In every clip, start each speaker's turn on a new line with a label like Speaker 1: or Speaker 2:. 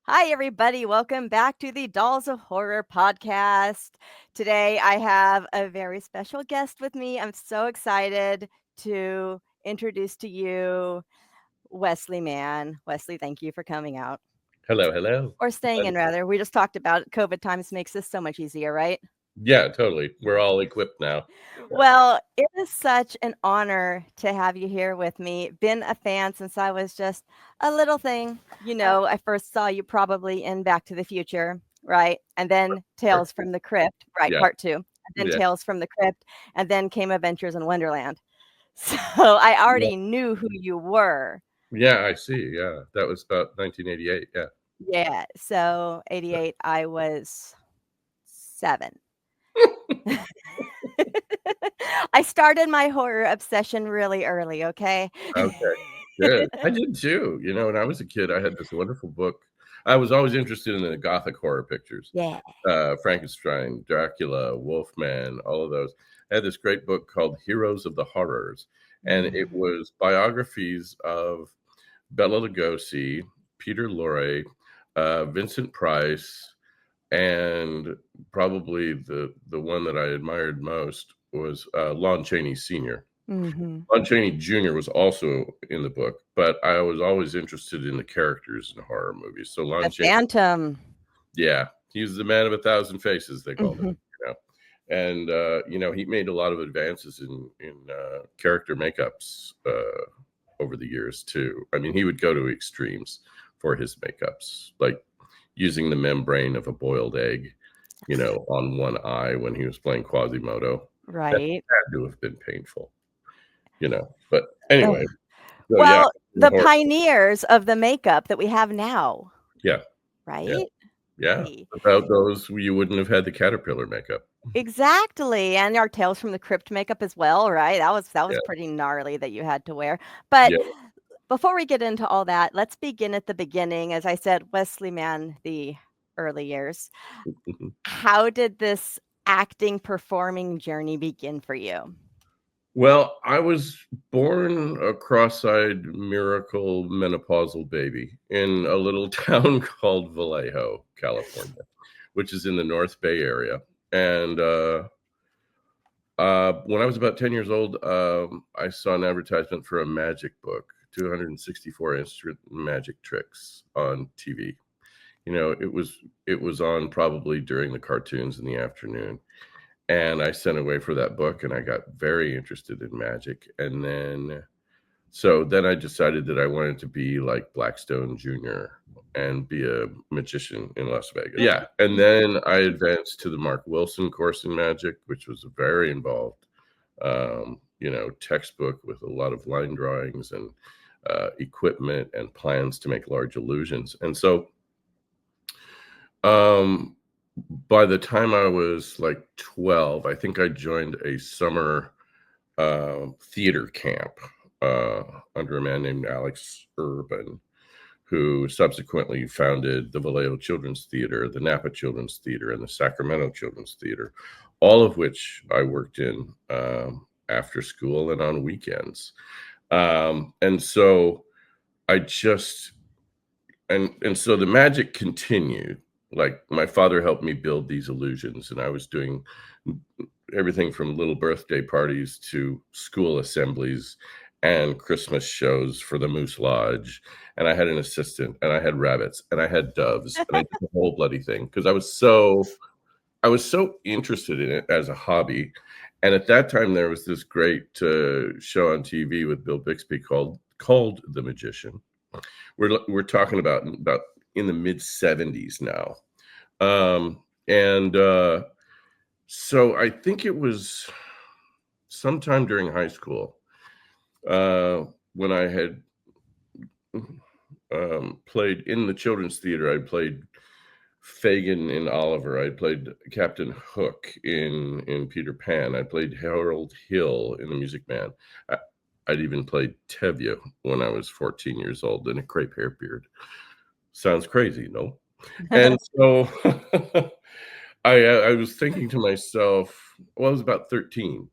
Speaker 1: Hi, everybody. Welcome back to the Dolls of Horror podcast. Today, I have a very special guest with me. I'm so excited to introduce to you Wesley Mann. Wesley, thank you for coming out
Speaker 2: Hello, hello.
Speaker 1: or staying in,
Speaker 2: Um,
Speaker 1: rather. We just talked about COVID times makes this so much easier, right?
Speaker 2: yeah, totally. We're all equipped now.
Speaker 1: Well, it is such an honor to have you here with me. Been a fan since I was just a little thing. I first saw you probably in Back to the Future, right? And then
Speaker 2: Part
Speaker 1: Tales
Speaker 2: two.
Speaker 1: from the Crypt, right?
Speaker 2: Yeah,
Speaker 1: Part two. And then
Speaker 2: yeah,
Speaker 1: Tales from the Crypt. And then came Adventures in Wonderland. So I
Speaker 2: yeah.
Speaker 1: already knew who you were.
Speaker 2: Yeah, I see. Yeah, that was about 1988. Yeah.
Speaker 1: Yeah. So 88, I was 7. I started my horror obsession really early, okay?
Speaker 2: Okay, good. I did too. When I was a kid, I had this wonderful book. I was always interested in the Gothic horror pictures,
Speaker 1: Yeah.
Speaker 2: Frankenstein, Dracula, Wolfman, all of those. I had this great book called Heroes of the Horrors, and it
Speaker 1: Mm.
Speaker 2: was biographies of Bela Lugosi, Peter Lorre, Vincent Price, and probably the one that I admired most was Lon Chaney Sr.
Speaker 1: Mhm.
Speaker 2: Lon Chaney Jr. was also in the book, but I was always interested in the characters in horror movies. So
Speaker 1: The
Speaker 2: Lon Chaney,
Speaker 1: Phantom.
Speaker 2: yeah, he's the man of 1,000 faces, they called him.
Speaker 1: Mhm.
Speaker 2: You know, and he made a lot of advances in character makeups over the years too. I mean, he would go to extremes for his makeups, like using the membrane of a boiled egg, on one eye when he was playing Quasimodo. That
Speaker 1: Right.
Speaker 2: had to have been painful, But
Speaker 1: Ugh.
Speaker 2: anyway, so yeah,
Speaker 1: Well, the pioneers of the makeup that we have now,
Speaker 2: yeah, yeah,
Speaker 1: right?
Speaker 2: yeah.
Speaker 1: Hey.
Speaker 2: Without those, you wouldn't have had the caterpillar makeup.
Speaker 1: Exactly, and our Tales from the Crypt makeup as well, right? That was
Speaker 2: Yeah,
Speaker 1: pretty gnarly that you had to wear. But
Speaker 2: yeah.
Speaker 1: before we get into all that, let's begin at the beginning. As I said, Wesley Mann, the early years. How did this acting, performing journey begin for you?
Speaker 2: Well, I was born a cross-eyed miracle menopausal baby in a little town called Vallejo, California, which is in the North Bay area. And when I was about 10 years old, I saw an advertisement for a magic book, 264 instant magic tricks on TV. It was on probably during the cartoons in the afternoon. And I sent away for that book and I got very interested in magic. And then I decided that I wanted to be like Blackstone Jr. and be a magician in Las Vegas. Yeah. And then I advanced to the Mark Wilson course in magic, which was very involved, textbook with a lot of line drawings and equipment and plans to make large illusions. And so um, by the time I was like 12, I think I joined a summer theater camp under a man named Alex Urban, who subsequently founded the Vallejo Children's Theater, the Napa Children's Theater, and the Sacramento Children's Theater, all of which I worked in after school and on weekends. And so I just and so the magic continued. Like my father helped me build these illusions, and I was doing everything from little birthday parties to school assemblies and Christmas shows for the Moose Lodge. And I had an assistant, and I had rabbits, and I had doves, and I did the whole bloody thing because I was so interested in it as a hobby. And at that time, there was this great show on TV with Bill Bixby called The Magician. We're talking about in the mid 70s now, and so I think it was sometime during high school when I had played in the children's theater. I played Fagin in Oliver. I played Captain Hook in Peter Pan. I played Harold Hill in The Music Man. I'd even played Tevye when I was 14 years old in a crepe hair beard. Sounds crazy, no? And so I was thinking to myself, well, I was about 13,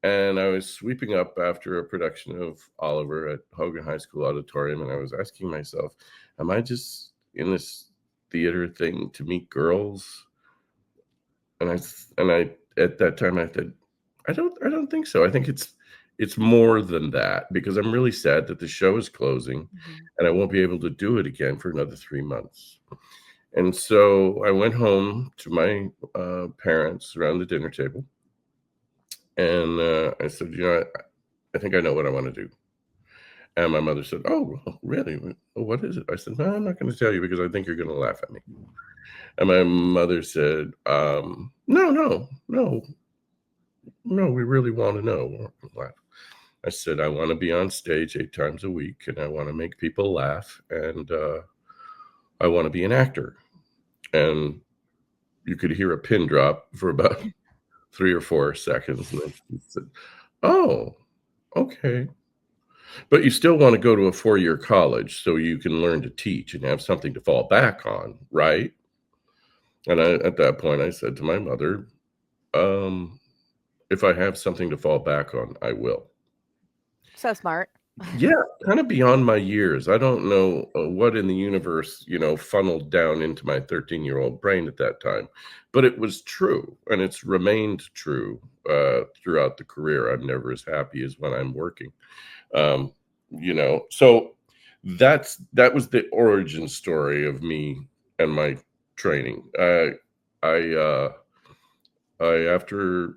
Speaker 2: and I was sweeping up after a production of Oliver at Hogan High School Auditorium, and I was asking myself, am I just in this theater thing to meet girls? And I at that time I said, I don't think so. I think it's more than that because I'm really sad that the show is closing
Speaker 1: Mhm.
Speaker 2: and I won't be able to do it again for another 3 months. And so I went home to my parents around the dinner table, and I said, I think I know what I want to do. And my mother said, "Oh, well, really? Well, what is it?" I said, "No, I'm not going to tell you because I think you're going to laugh at me." And my mother said, "No, no, no, no, we really want to know." I said, "I want to be on stage 8 times a week, and I want to make people laugh, and I want to be an actor." And you could hear a pin drop for about 3 or 4 seconds, and then she said, "Oh, okay. But you still want to go to a 4-year college so you can learn to teach and have something to fall back on, right?" And at that point, I said to my mother, um, "If I have something to fall back on, I will."
Speaker 1: So smart.
Speaker 2: Yeah, kind of beyond my years. I don't know what in the universe, funneled down into my 13-year-old brain at that time, but it was true, and it's remained true throughout the career. I'm never as happy as when I'm working. Um, so that was the origin story of me and my training. I I after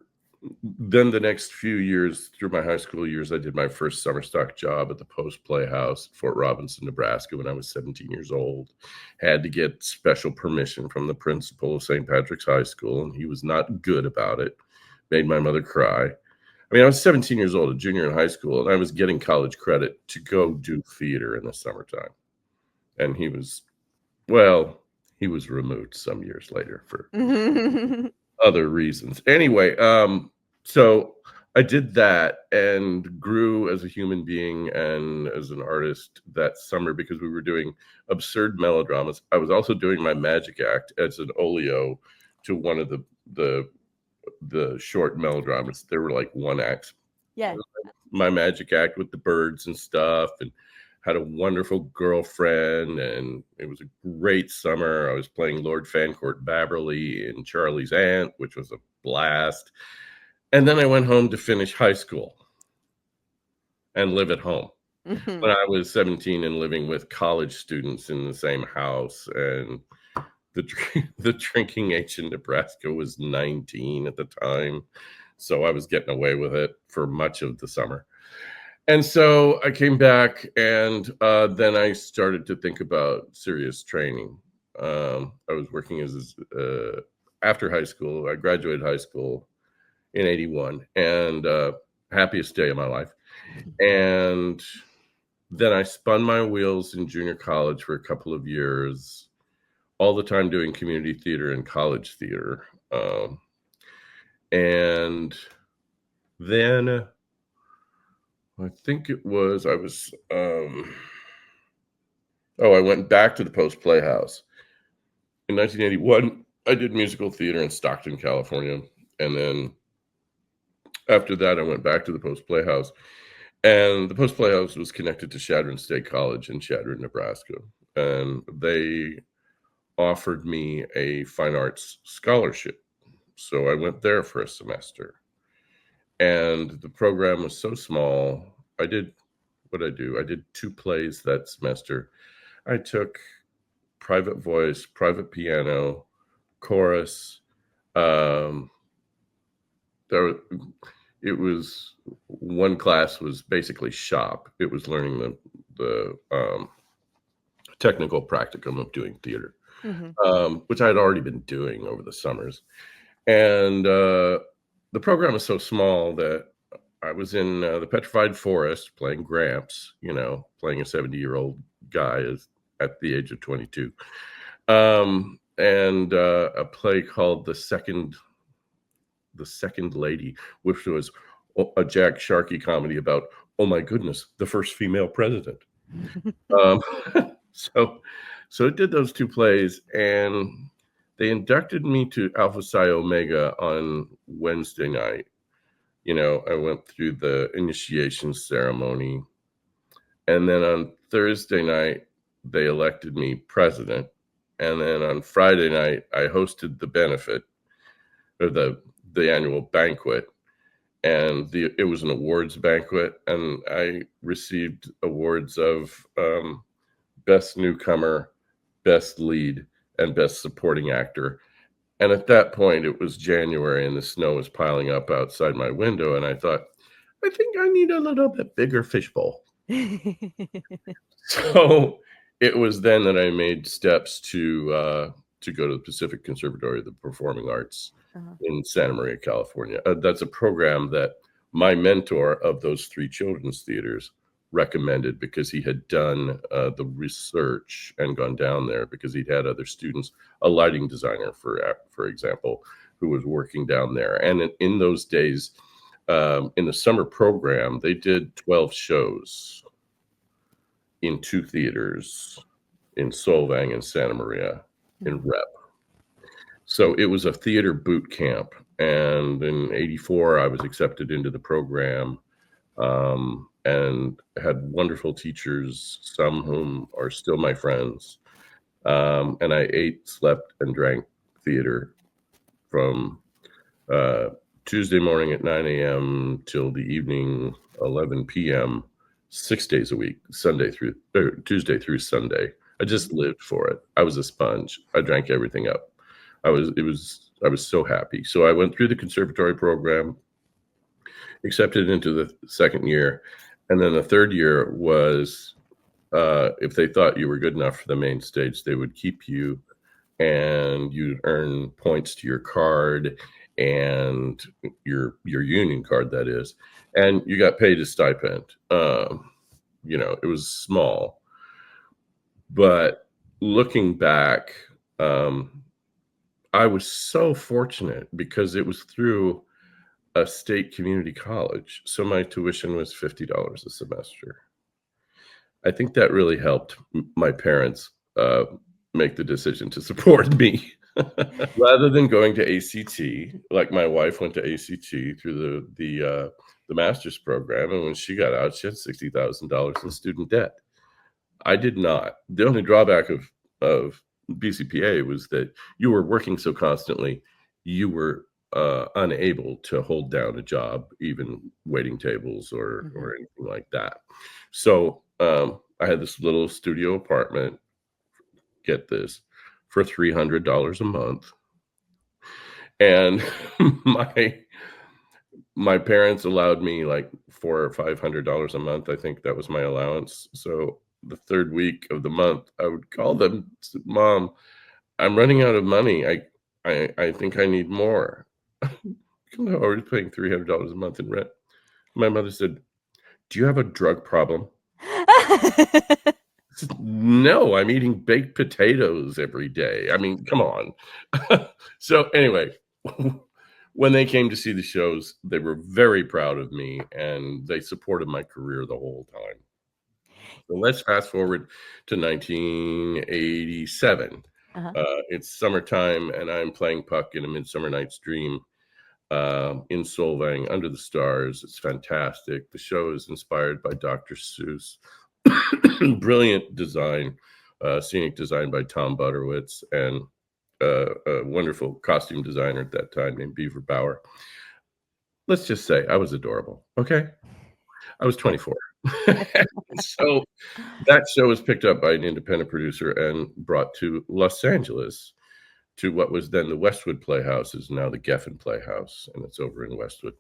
Speaker 2: then the next few years through my high school years, I did my first summer stock job at the Post Playhouse, Fort Robinson, Nebraska, when I was 17 years old. Had to get special permission from the principal of St. Patrick's High School, and he was not good about it. Made my mother cry. I mean, I was 17 years old, a junior in high school, and I was getting college credit to go do theater in the summertime. And well, he was removed some years later for other reasons. Anyway, so I did that and grew as a human being and as an artist that summer because we were doing absurd melodramas. I was also doing my magic act as an oleo to one of the short melodramas. There were like one acts.
Speaker 1: Yeah.
Speaker 2: My magic act with the birds and stuff, and had a wonderful girlfriend, and it was a great summer. I was playing Lord Fancourt Babberley in Charlie's Aunt, which was a blast. And then I went home to finish high school and live at home.
Speaker 1: Mhm.
Speaker 2: When I was 17 and living with college students in the same house, and the drinking age in Nebraska was 19 at the time. So I was getting away with it for much of the summer. And so I came back, and then I started to think about serious training. I was working as after high school. I graduated high school in '81, and happiest day of my life. And then I spun my wheels in junior college for a couple of years, all the time doing community theater and college theater. And then I think it was I was I went back to the Post Playhouse. In 1981, I did musical theater in Stockton, California. And then after that, I went back to the Post Playhouse. And the Post Playhouse was connected to Chadron State College in Chadron, Nebraska. And they offered me a fine arts scholarship. So I went there for a semester. And the program was so small. I did what I do. I did 2 plays that semester. I took private voice, private piano, chorus. Um, there, it was one class was basically shop. It was learning the technical practicum of doing theater,
Speaker 1: Mhm.
Speaker 2: which I had already been doing over the summers. And the program was so small that I was in the Petrified Forest playing Gramps, playing a 70-year-old guy at the age of 22. And a play called The Second Lady, which was a Jack Sharkey comedy about, oh my goodness, the first female president. Um, so, so it did those 2 plays, and they inducted me to Alpha Psi Omega on Wednesday night. I went through the initiation ceremony, and then on Thursday night, they elected me president. And then on Friday night, I hosted the benefit or the annual banquet, and it was an awards banquet, and I received awards of best newcomer, best lead, and best supporting actor. And at that point, it was January, and the snow was piling up outside my window, and I thought, I think I need a little bit bigger fishbowl. So it was then that I made steps to go to the Pacific Conservatory of the Performing Arts in Santa Maria, California. That's a program that my mentor of those 3 children's theaters recommended because he had done the research and gone down there because he'd had other students, a lighting designer, for example, who was working down there. And in those days, in the summer program, they did 12 shows in 2 theaters in Solvang and Santa Maria in Rep. So it was a theater boot camp. And in '84, I was accepted into the program and had wonderful teachers, some whom are still my friends. And I ate, slept, and drank theater from Tuesday morning at 9 a.m. till the evening 11 p.m. 6 days a week, Tuesday through Sunday. I just lived for it. I was a sponge. I drank everything up. I was so happy. So I went through the conservatory program, accepted into the second year, and then the third year was if they thought you were good enough for the main stage, they would keep you, and you'd earn points to your card and your union card, that is, and you got paid a stipend. It was small, but looking back, I was so fortunate because it was through a state community college, so my tuition was $50 a semester. I think that really helped my parents make the decision to support me. Rather than going to ACT, like my wife went to ACT through the master's program, and when she got out, she had $60,000 in student debt. I did not. The only drawback of BCPA was that you were working so constantly, you were unable to hold down a job, even waiting tables or anything like that. So I had this little studio apartment. Get this, for $300 a month, and my parents allowed me like $400 or $500 a month. I think that was my allowance. So the third week of the month, I would call them, Mom, I'm running out of money. I think I need more. I'm already paying $300 a month in rent. My mother said, do you have a drug problem? I said, no, I'm eating baked potatoes every day. I mean, come on. So anyway, when they came to see the shows, they were very proud of me, and they supported my career the whole time. So let's fast forward to 1987. It's summertime, and I'm playing Puck in A Midsummer Night's Dream in Solvang under the stars. It's fantastic. The show is inspired by Dr. Seuss. Brilliant design, scenic design by Tom Butterwitz, and a wonderful costume designer at that time named Beaver Bauer. Let's just say I was adorable. Okay. I was 24. So that show was picked up by an independent producer and brought to Los Angeles, to what was then the Westwood Playhouse, is now the Geffen Playhouse, and it's over in Westwood.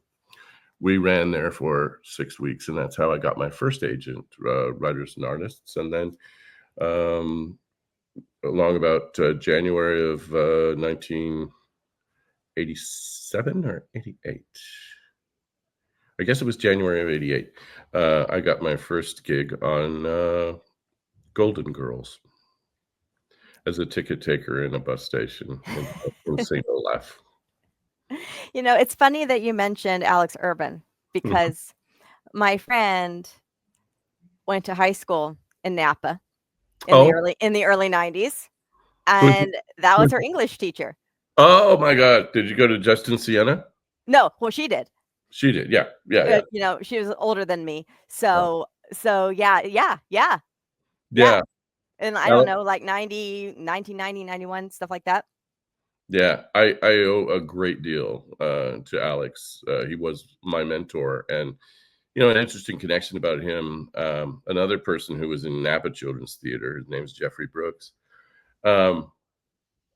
Speaker 2: We ran there for 6 weeks, and that's how I got my first agent, Writers and Artists. And then along about January of 1987 or 88. I guess it was January of 88. I got my first gig on Golden Girls as a ticket taker in a bus station in St. Olaf.
Speaker 1: It's funny that you mentioned Alex Urban because my friend went to high school in Napa in the early 90s, and that was her English teacher.
Speaker 2: Oh my God. Did you go to Justin Sienna?
Speaker 1: No, well, she did.
Speaker 2: She did. Yeah.
Speaker 1: She was older than me. So yeah.
Speaker 2: Yeah.
Speaker 1: And I don't
Speaker 2: Alex,
Speaker 1: know, like 90, 1990, 91, stuff like that.
Speaker 2: yeah, I owe a great deal to Alex. He was my mentor, and an interesting connection about him. Another person who was in Napa Children's Theater. His name's Jeffrey Brooks. Um,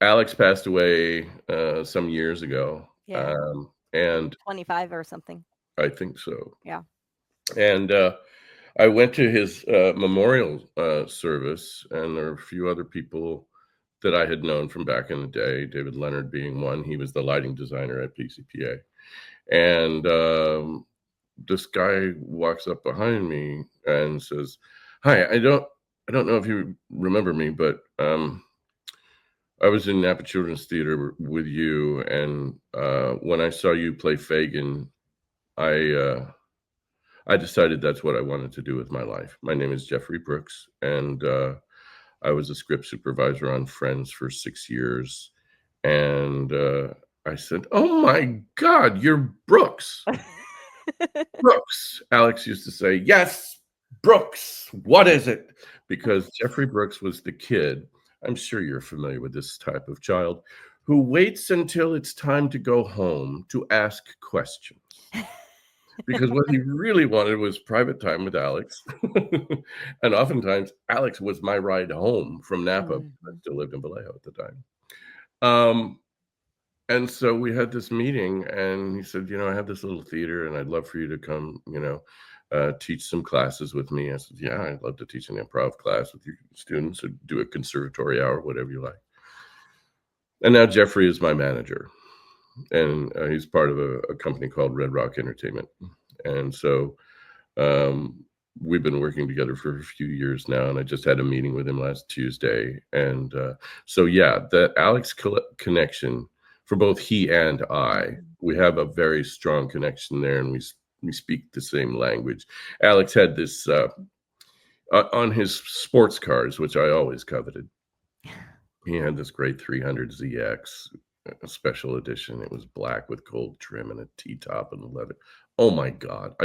Speaker 2: Alex passed away some years ago,
Speaker 1: Yeah, like
Speaker 2: and
Speaker 1: 25 or something.
Speaker 2: I think so.
Speaker 1: Yeah.
Speaker 2: And I went to his memorial service, and there were a few other people that I had known from back in the day, David Leonard being one. He was the lighting designer at PCPA. And this guy walks up behind me and says, "Hi, I don't know if you remember me, but I was in Napa Children's Theater with you, and when I saw you play Fagin, I I decided that's what I wanted to do with my life. My name is Jeffrey Brooks, and I was a script supervisor on Friends for 6 years." And I said, "Oh my God, you're Brooks." Brooks. Alex used to say, "Yes, Brooks. What is it?" Because Jeffrey Brooks was the kid. I'm sure you're familiar with this type of child who waits until it's time to go home to ask questions. Because what he really wanted was private time with Alex. And oftentimes, Alex was my ride home from Napa. I
Speaker 1: Mhm.
Speaker 2: still lived in Vallejo at the time. Um, and so we had this meeting, and he said, "I have this little theater, and I'd love for you to come, teach some classes with me." I said, "Yeah, I'd love to teach an improv class with your students or do a conservatory hour, whatever you like." And now Jeffrey is my manager, and he's part of a company called Red Rock Entertainment. And so we've been working together for a few years now, and I just had a meeting with him last Tuesday. And so, yeah, the Alex connection for both he and I,
Speaker 1: Mhm.
Speaker 2: we have a very strong connection there, and we speak the same language. Alex had this on his sports cars, which I always coveted. He had this great 300 ZX, a special edition. It was black with gold trim and a T-top and leather. Oh my God!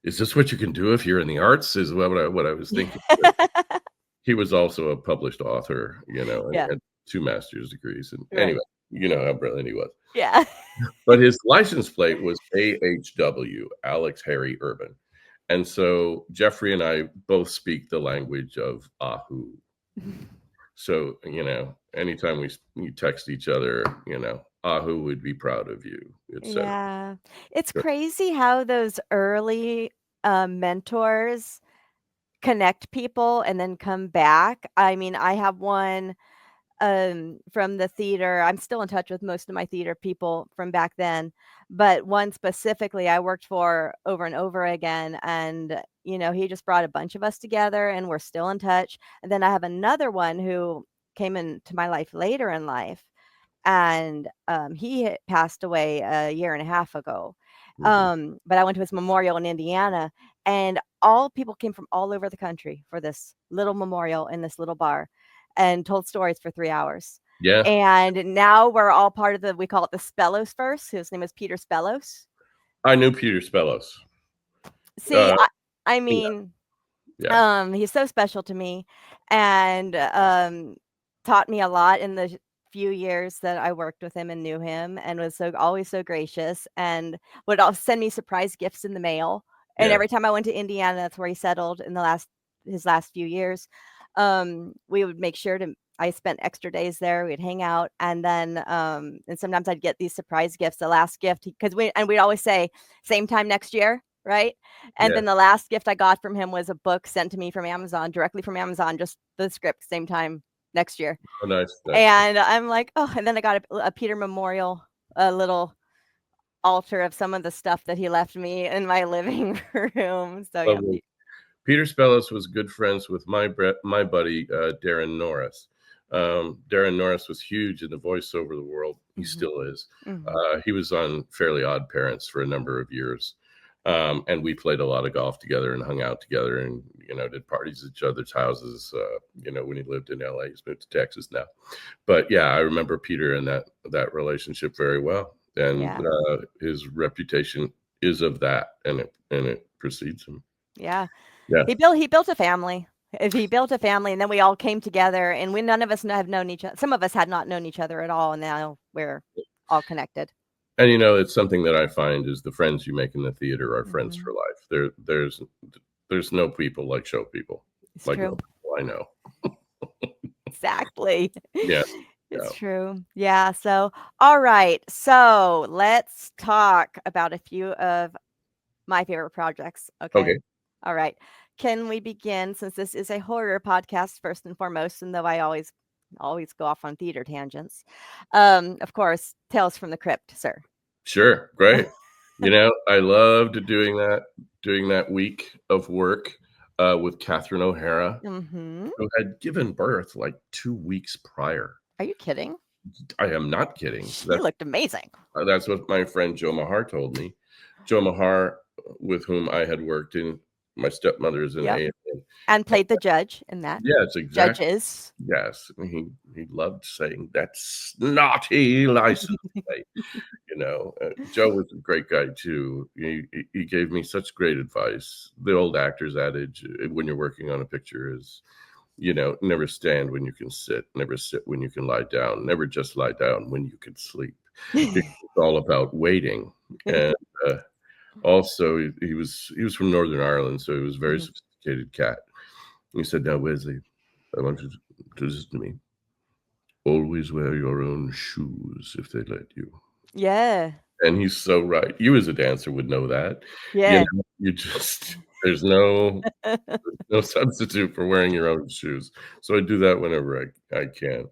Speaker 2: Is this what you can do if you're in the arts? Is what I was thinking. But he was also a published author, and
Speaker 1: Yeah,
Speaker 2: had 2 master's degrees. And anyway,
Speaker 1: right.
Speaker 2: you know how brilliant he was.
Speaker 1: Yeah.
Speaker 2: But his license plate was AHW, Alex Harry Urban. And so Jeffrey and I both speak the language of Ahu. So, anytime we text each other, Ahu would be proud of you, etc.
Speaker 1: Yeah. It's crazy how those early, mentors connect people and then come back. I mean, I have one, from the theater. I'm still in touch with most of my theater people from back then, but one specifically I worked for over and over again, and, he just brought a bunch of us together, and we're still in touch. And then I have another one who came into my life later in life, and, he had passed away a year and a half ago.
Speaker 2: Mhm.
Speaker 1: But I went to his memorial in Indiana, and all people came from all over the country for this little memorial in this little bar and told stories for 3 hours.
Speaker 2: Yeah,
Speaker 1: And now we're all part of we call it the Spellos Verse. His name is Peter Spellos.
Speaker 2: I knew Peter Spellos.
Speaker 1: See,
Speaker 2: Uh,
Speaker 1: I
Speaker 2: yeah,
Speaker 1: mean,
Speaker 2: yeah,
Speaker 1: he's so special to me, and, taught me a lot in the few years that I worked with him and knew him, and was always so gracious, and would send me surprise gifts in the mail. And
Speaker 2: yeah,
Speaker 1: every time I went to Indiana, that's where he settled in his last few years. We would make sure to I spent extra days there. We'd hang out, and then, and sometimes I'd get these surprise gifts. The last gift, because we'd always say same time next year, right? And
Speaker 2: yeah.
Speaker 1: then the last gift I got from him was a book sent to me from Amazon, directly from Amazon, just the script, same time next year.
Speaker 2: Oh, nice, nice.
Speaker 1: And I'm like, "Oh," and then I got a Peter memorial, a little altar of some of the stuff that he left me in my living room. So, yeah,
Speaker 2: Lovely. Peter Spellos was good friends with my buddy, Darren Norris. Darren Norris was huge in the voiceover the world. He
Speaker 1: Mhm,
Speaker 2: still is.
Speaker 1: mhm.
Speaker 2: He was on Fairly Odd Parents for a number of years. And we played a lot of golf together and hung out together and, did parties at each other's houses, when he lived in LA. He's moved to Texas now. But yeah, I remember Peter and that relationship very well. And
Speaker 1: Yeah,
Speaker 2: his reputation is of that, and it precedes him.
Speaker 1: yeah.
Speaker 2: Yeah.
Speaker 1: He built a family. If he built a family, and then we all came together, and we none of us have known each other. Some of us had not known each other at all, and now we're all connected.
Speaker 2: And it's something that I find is the friends you make in the theater are friends for
Speaker 1: Mhm.
Speaker 2: life. There's no people like show people,
Speaker 1: It's
Speaker 2: like no
Speaker 1: true.
Speaker 2: people I know.
Speaker 1: Exactly.
Speaker 2: Yeah,
Speaker 1: It's
Speaker 2: yeah.
Speaker 1: true. Yeah, so all right. So, let's talk about a few of my favorite projects, okay?
Speaker 2: Okay,
Speaker 1: All right. Can we begin, since this is a horror podcast first and foremost, and though I always go off on theater tangents. Of course, Tales from the Crypt, sir.
Speaker 2: sure, great. I loved doing that week of work with Catherine O'Hara,
Speaker 1: Mhm.
Speaker 2: who had given birth like 2 weeks prior.
Speaker 1: Are you kidding?
Speaker 2: I am not kidding.
Speaker 1: She looked amazing.
Speaker 2: That's what my friend Joe Mahar told me. Joe Mahar, with whom I had worked in my stepmother's in
Speaker 1: Yep.
Speaker 2: A.
Speaker 1: And played the judge in that.
Speaker 2: Yes, exactly.
Speaker 1: Judges.
Speaker 2: Yes, he loved saying that snotty license plate. Joe was a great guy too. He gave me such great advice. The old actor's adage, when you're working on a picture, is never stand when you can sit, never sit when you can lie down, never just lie down when you can sleep. Because it's all about waiting. And also, he was from Northern Ireland, so he was a very
Speaker 1: Mhm.
Speaker 2: sophisticated cat. He said, "Now, Wesley, I want you to listen to me. Always wear your own shoes if they let you."
Speaker 1: Yeah.
Speaker 2: And he's so right. You as a dancer would know that.
Speaker 1: Yeah.
Speaker 2: You just there's no substitute for wearing your own shoes. So I do that whenever I can.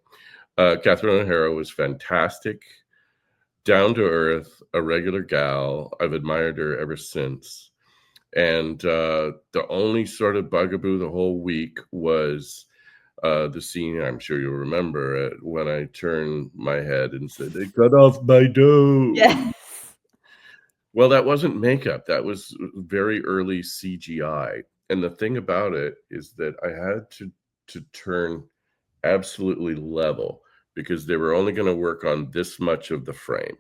Speaker 2: Catherine O'Hara was fantastic, down to earth, a regular gal. I've admired her ever since. And the only sort of bugaboo the whole week was the scene, I'm sure you'll remember it, when I turned my head and said, "They cut off my nose."
Speaker 1: Yes.
Speaker 2: Well, that wasn't makeup. That was very early CGI. And the thing about it is that I had to turn absolutely level because they were only going to work on this much of the frame,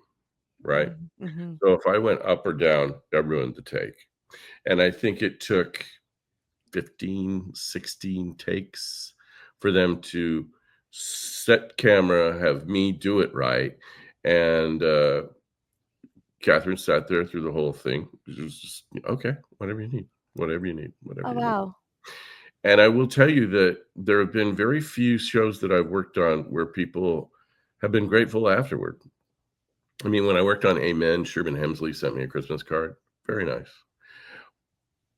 Speaker 2: right?
Speaker 1: Mhm. Mhm.
Speaker 2: So if I went up or down, that ruined the take. And I think it took 15, 16 takes for them to set camera, have me do it right. And Catherine sat there through the whole thing. It was just, okay, whatever you need, whatever you need, whatever
Speaker 1: Oh,
Speaker 2: you need.
Speaker 1: wow.
Speaker 2: And I will tell you that there have been very few shows that I've worked on where people have been grateful afterward. I mean, when I worked on Amen, Sherman Hemsley sent me a Christmas card. Very nice.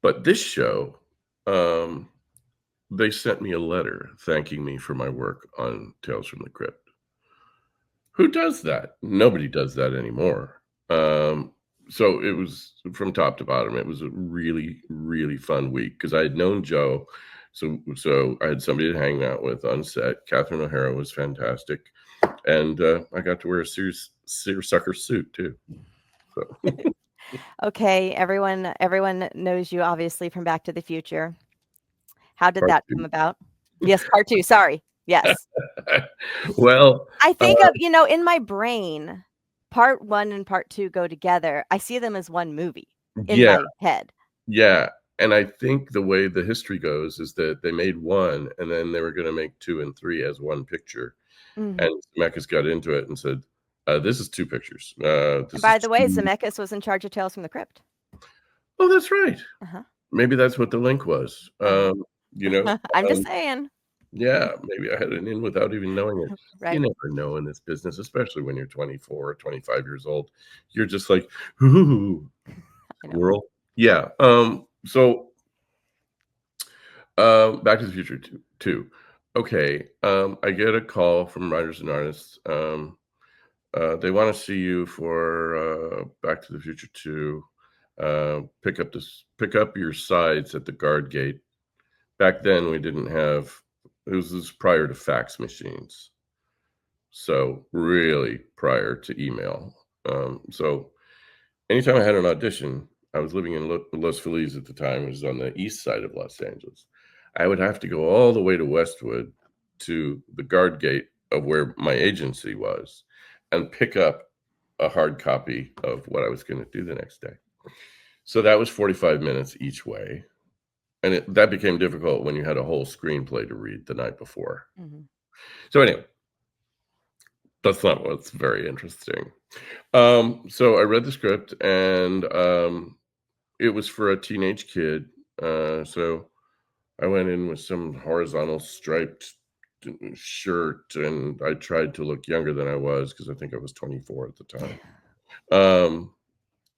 Speaker 2: But this show, um, they sent me a letter thanking me for my work on Tales from the Crypt. Who does that? Nobody does that anymore. So it was from top to bottom. It was a really, really fun week because I had known Joe. So I had somebody to hang out with on set. Catherine O'Hara was fantastic. And I got to wear a seersucker suit too. So
Speaker 1: Okay, everyone knows you obviously from Back to the Future. How did
Speaker 2: part
Speaker 1: that come about? Yes, part 2, sorry. Yes.
Speaker 2: two. Well,
Speaker 1: I think of, in my brain, part 1 and part 2 go together. I see them as one movie in
Speaker 2: yeah,
Speaker 1: my head.
Speaker 2: yeah. And I think the way the history goes is that they made one and then they were going to make 2 and 3 as one picture.
Speaker 1: Mhm.
Speaker 2: And Zemeckis got into it and said, "This is 2 pictures.
Speaker 1: And
Speaker 2: This is
Speaker 1: by the way,
Speaker 2: 2."
Speaker 1: Zemeckis was in charge of Tales from the Crypt.
Speaker 2: Oh, that's right.
Speaker 1: Uh-huh.
Speaker 2: Maybe that's what the link was.
Speaker 1: Uh-huh.
Speaker 2: You know,
Speaker 1: I'm just
Speaker 2: um,
Speaker 1: saying.
Speaker 2: yeah, maybe I had an in without even knowing it. You
Speaker 1: Right.
Speaker 2: never know in this business, especially when you're 24 or 25 years old. You're just like, "Ooh,
Speaker 1: I know.
Speaker 2: squirrel." Yeah. So Back to the Future two. Okay. I get a call from writers and artists. They want to see you for Back to the Future 2. Pick up your sides at the guard gate. Back then, we didn't have. This prior to fax machines, so really prior to email. So anytime I had an audition, I was living in Los Feliz at the time. It was on the east side of Los Angeles. I would have to go all the way to Westwood to the guard gate of where my agency was and pick up a hard copy of what I was going to do the next day. So that was 45 minutes each way. And that became difficult when you had a whole screenplay to read the night before.
Speaker 1: Mhm.
Speaker 2: So anyway, that's not what's very interesting. So I read the script, and it was for a teenage kid. So I went in with some horizontal striped shirt, and I tried to look younger than I was because I think I was 24 at the time. Um,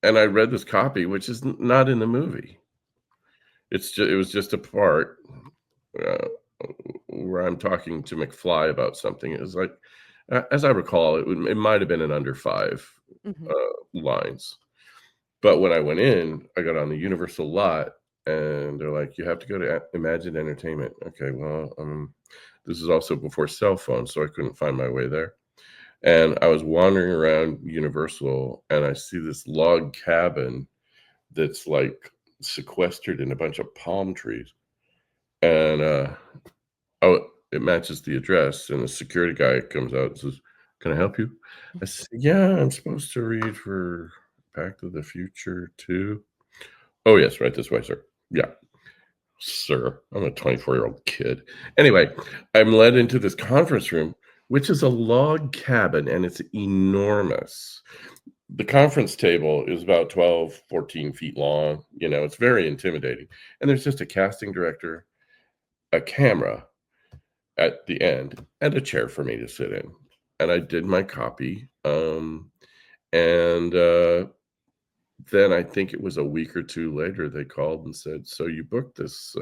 Speaker 2: and I read this copy, which is not in the movie. It was just a part uh, where I'm talking to McFly about something. It was like, as I recall, it might have been in under 5
Speaker 1: Mhm.
Speaker 2: lines. But when I went in, I got on the Universal lot, and they're like, "You have to go to Imagine Entertainment." Okay, well, this is also before cell phones, so I couldn't find my way there. And I was wandering around Universal, and I see this log cabin that's like sequestered in a bunch of palm trees, and oh, it matches the address. And the security guy comes out and says, "Can I help you?" I said, "Yeah, I'm supposed to read for Back to the Future too." "Oh, yes, right this way, sir." "Yeah, sir." I'm a 24-year-old kid. Anyway, I'm led into this conference room, which is a log cabin, and it's enormous. The conference table is about 12, 14 feet long. It's very intimidating. And there's just a casting director, a camera at the end, and a chair for me to sit in. And I did my copy. And then I think it was a week or two later, they called and said, "So you booked this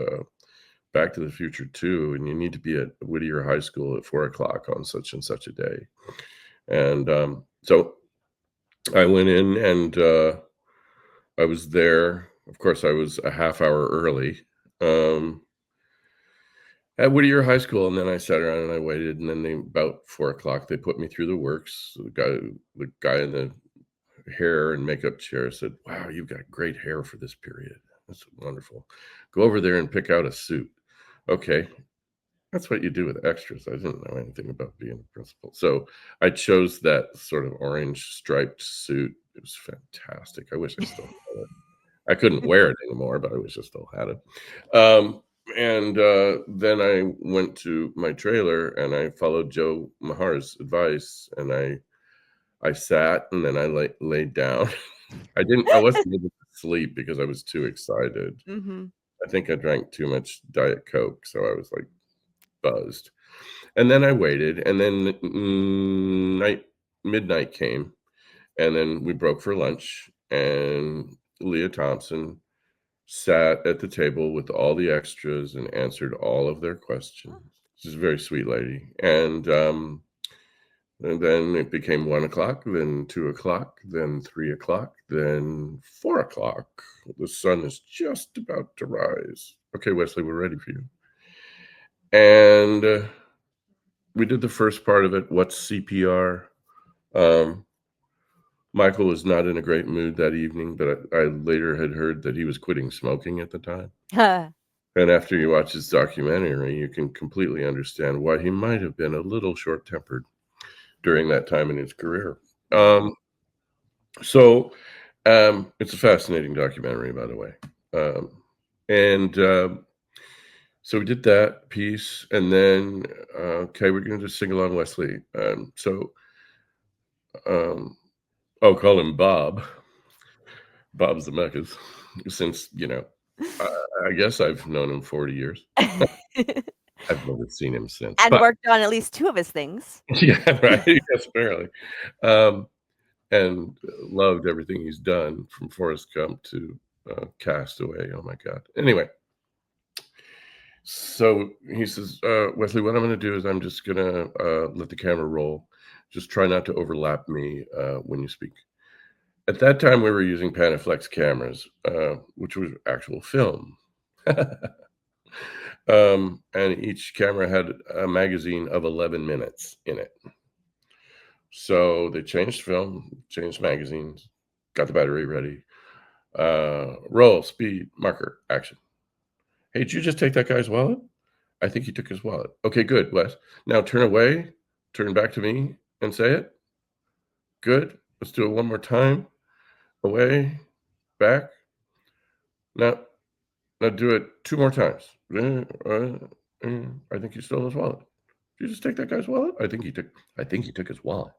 Speaker 2: Back to the Future 2, and you need to be at Whittier High School at 4 o'clock on such and such a day." And so I went in, and I was there. Of course, I was a half hour early um, at Whittier High School, and then I sat around and I waited. And then about 4 o'clock, they put me through the works. The guy in the hair and makeup chair said, "Wow, you've got great hair for this period. That's wonderful. Go over there and pick out a suit." Okay, that's what you do with extras. I didn't know anything about being a principal. So I chose that sort of orange striped suit. It was fantastic. I wish I still had it. I couldn't wear it anymore, but I wish I still had it. And then I went to my trailer, and I followed Joe Mahar's advice, and I sat, and then I laid down. I wasn't able to sleep because I was too excited.
Speaker 1: Mhm.
Speaker 2: I think I drank too much Diet Coke, so I was like buzzed. And then I waited, and then midnight came, and then we broke for lunch, and Leah Thompson sat at the table with all the extras and answered all of their questions. She's a very sweet lady. And then it became 1 o'clock, then 2 o'clock, then 3 o'clock, then 4 o'clock. The sun is just about to rise. Okay, Wesley, we're ready for you. And we did the first part of it. What's CPR? Um, Michael was not in a great mood that evening, but I later had heard that he was quitting smoking at the time. And after you watch his documentary, you can completely understand why he might have been a little short-tempered during that time in his career.
Speaker 1: Mhm.
Speaker 2: So it's a fascinating documentary, by the way. And so we did that piece, and then okay, we're going to just sing along, Wesley. Um, I'll call him Bob. Bob Zemeckis, since I, I guess I've known him 40 years. I've never seen him since,
Speaker 1: And
Speaker 2: but
Speaker 1: worked on at least 2 of his things.
Speaker 2: yeah, right. Yes, apparently. Um, and loved everything he's done from Forrest Gump to Castaway. Oh my God. Anyway, so he says, Wesley, what I'm going to do is I'm just going to let the camera roll. Just try not to overlap me when you speak. At that time, we were using Panaflex cameras, which was actual film. And each camera had a magazine of 11 minutes in it. So they changed film, changed magazines, got the battery ready. Roll, speed, marker, action. "Hey, did you just take that guy's wallet?" "I think he took his wallet." "Okay, good, Wes. Now turn away, turn back to me, and say it." "Good. Let's do it one more time. Away, back. Now Now do it 2 more times. I think he stole his wallet. Did you just take that guy's wallet? I think he took his wallet.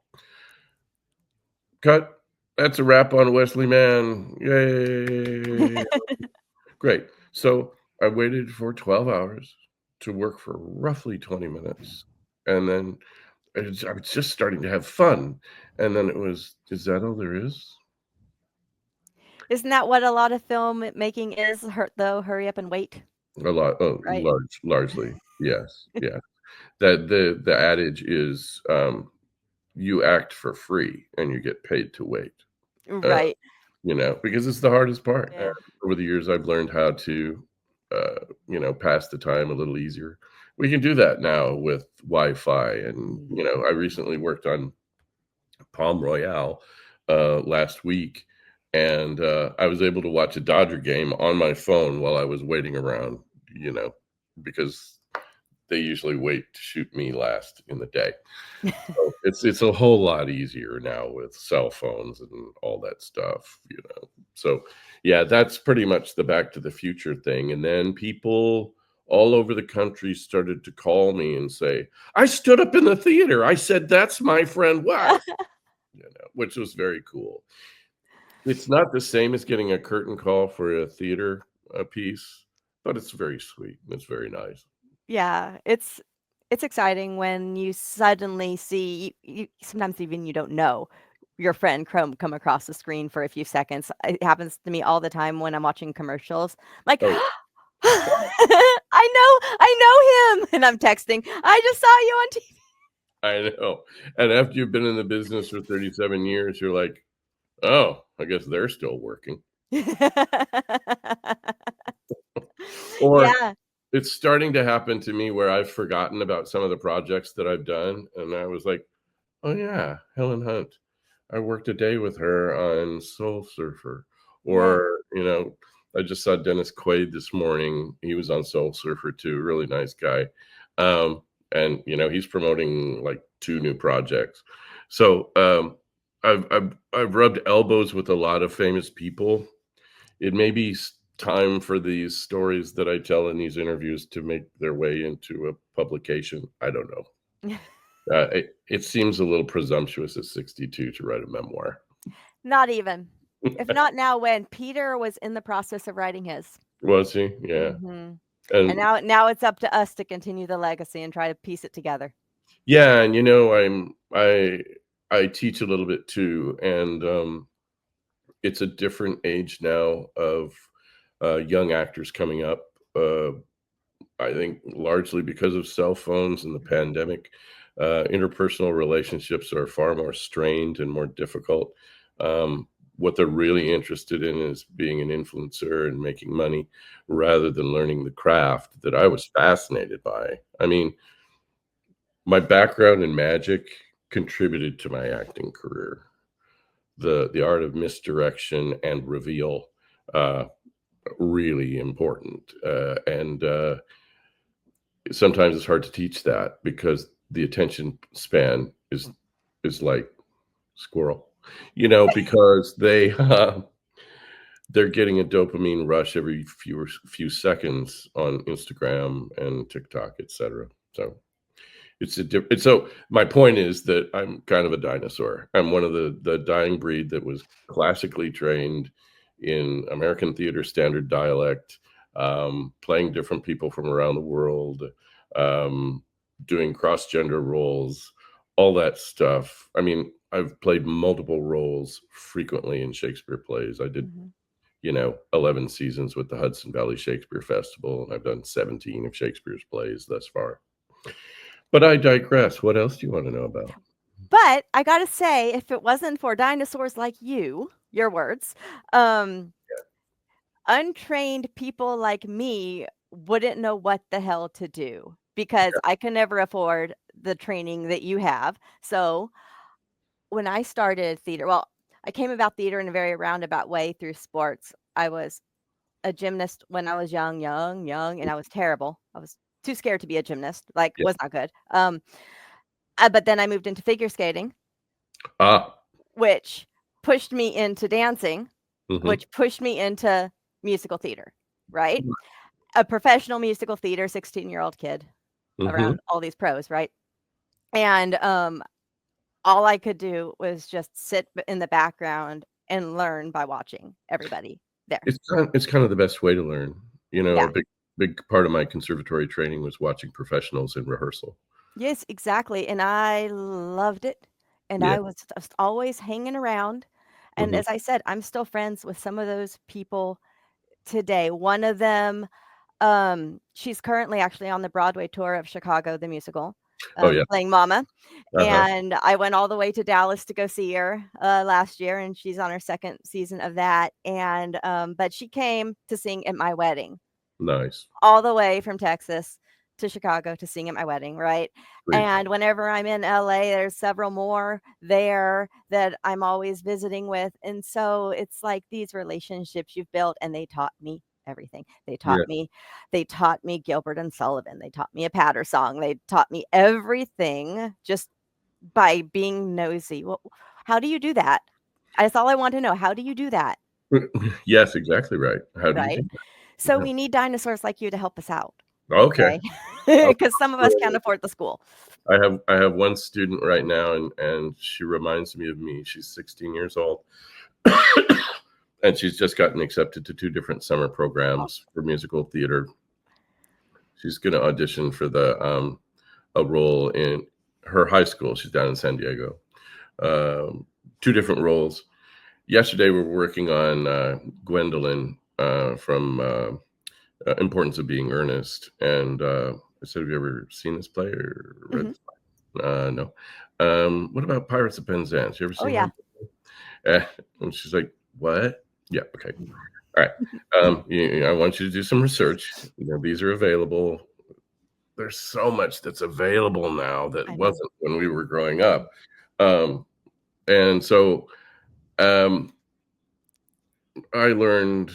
Speaker 2: Cut. That's a wrap on Wesley Mann. Yay. Great. So I waited for 12 hours to work for roughly 20 minutes. And then I was just starting to have fun. And then it was, is that all there is?
Speaker 1: Isn't that what a lot of film making is, though? Hurry up and wait,
Speaker 2: A lot,
Speaker 1: right?
Speaker 2: largely, yes, yeah. That the adage is, you act for free and you get paid to wait. Uh,
Speaker 1: Right.
Speaker 2: because it's the hardest part.
Speaker 1: Yeah.
Speaker 2: Over the years, I've learned how to, pass the time a little easier. We can do that now with Wi-Fi, and
Speaker 1: Mhm.
Speaker 2: I recently worked on Palm Royale last week, and I was able to watch a Dodger game on my phone while I was waiting around. You know, because they usually wait to shoot me last in the day. So it's a whole lot easier now with cell phones and all that stuff. So yeah, that's pretty much the Back to the Future thing. And then people all over the country started to call me and say, I stood up in the theater. I said, that's my friend Wes, which was very cool. It's not the same as getting a curtain call for a theater piece, but it's very sweet and it's very nice.
Speaker 1: Yeah, it's exciting when you suddenly see you sometimes even you don't know your friend come across the screen for a few seconds. It happens to me all the time when I'm watching commercials. Like,
Speaker 2: Oh,
Speaker 1: I know him, and I'm texting. I just saw you on TV.
Speaker 2: I know. And after you've been in the business for 37 years, you're like, oh, I guess they're still working. Or
Speaker 1: Yeah.
Speaker 2: it's starting to happen to me where I've forgotten about some of the projects that I've done. And I was like, oh, yeah, Helen Hunt. I worked a day with her on Soul Surfer.
Speaker 1: Yeah.
Speaker 2: Or, I just saw Dennis Quaid this morning. He was on Soul Surfer too. Really nice guy. Um, and, he's promoting like 2 new projects. So I've rubbed elbows with a lot of famous people. It may be time for these stories that I tell in these interviews to make their way into a publication. I don't know. It seems a little presumptuous at 62 to write a memoir.
Speaker 1: Not even. If not now, when? Peter was in the process of writing his.
Speaker 2: Was he? Yeah.
Speaker 1: Mhm. And
Speaker 2: And
Speaker 1: now it's up to us to continue the legacy and try to piece it together.
Speaker 2: yeah, and I teach a little bit too, and it's a different age now of young actors coming up. Uh, I think largely because of cell phones and the pandemic, interpersonal relationships are far more strained and more difficult. Um, what they're really interested in is being an influencer and making money rather than learning the craft that I was fascinated by. I mean, my background in magic contributed to my acting career. The art of misdirection and reveal, uh, really important. And sometimes it's hard to teach that because the attention span is like squirrel, because they're getting a dopamine rush every few seconds on Instagram and TikTok, etc. So so my point is that I'm kind of a dinosaur. I'm one of the dying breed that was classically trained in American theater standard dialect, playing different people from around the world, um, doing cross gender roles, all that stuff. I mean, I've played multiple roles frequently in Shakespeare plays. I did,
Speaker 1: Mhm.
Speaker 2: 11 seasons with the Hudson Valley Shakespeare Festival, and I've done 17 of Shakespeare's plays thus far. But I digress. What else do you want to know about?
Speaker 1: But I gotta say, if it wasn't for dinosaurs like you, your words, um, untrained people like me wouldn't know what the hell to do because I can never afford the training that you have. So when I started theater, well, I came about theater in a very roundabout way through sports. I was a gymnast when I was young, and I was terrible. I was too scared to be a gymnast, like,
Speaker 2: Yeah.
Speaker 1: was not good. But then I moved into figure skating,
Speaker 2: Ah.
Speaker 1: which pushed me into dancing,
Speaker 2: Mhm.
Speaker 1: which pushed me into musical theater. right? A professional musical theater 16-year-old kid
Speaker 2: Mhm.
Speaker 1: around all these pros, right? And all I could do was just sit in the background and learn by watching everybody there.
Speaker 2: It's kind of the best way to learn. A
Speaker 1: Yeah.
Speaker 2: big part of my conservatory training was watching professionals in rehearsal.
Speaker 1: Yes, exactly, and I loved it, and
Speaker 2: Yeah.
Speaker 1: I was just always hanging around, and
Speaker 2: Mhm.
Speaker 1: as I said, I'm still friends with some of those people today. One of them, she's currently actually on the Broadway tour of Chicago, the musical,
Speaker 2: Oh, yeah.
Speaker 1: playing Mama,
Speaker 2: Uh-huh.
Speaker 1: and I went all the way to Dallas to go see her, last year, and she's on her 2nd season of that, and, but she came to sing at my wedding
Speaker 2: Nice.
Speaker 1: all the way from Texas to Chicago to sing at my wedding, right?
Speaker 2: Sweet.
Speaker 1: And whenever I'm in LA, there's several more there that I'm always visiting with. And so it's like these relationships you've built, and they taught me everything.
Speaker 2: Yeah.
Speaker 1: They taught me Gilbert and Sullivan. They taught me a patter song. They taught me everything just by being nosy. Well, how do you do that? That's all I want to know. How do you do that?
Speaker 2: Yes, exactly right. How do you do
Speaker 1: Right? So
Speaker 2: that?
Speaker 1: we need dinosaurs like you to help us out.
Speaker 2: Yeah. Okay.
Speaker 1: Okay.
Speaker 2: I'll
Speaker 1: Because some of us can't afford the school.
Speaker 2: I have one student right now, and she reminds me of me. She's 16 years old, and she's just gotten accepted to 2 different summer programs for musical theater. She's gonna audition for a role in her high school. She's down in San Diego. Um, 2 different roles. Yesterday, we're working on, Gwendolyn, from, Importance of Being Earnest, and, I said, "Have you ever seen this play or read
Speaker 1: Mhm.
Speaker 2: this?" No. What about Pirates of Penzance? You ever
Speaker 1: Oh,
Speaker 2: seen
Speaker 1: yeah.
Speaker 2: that? Eh, and she's like, "What?" Yeah, okay. All right. I want you to do some research. These are available. There's so much that's available now that
Speaker 1: I know.
Speaker 2: wasn't when we were growing up. Um, and so um, I learned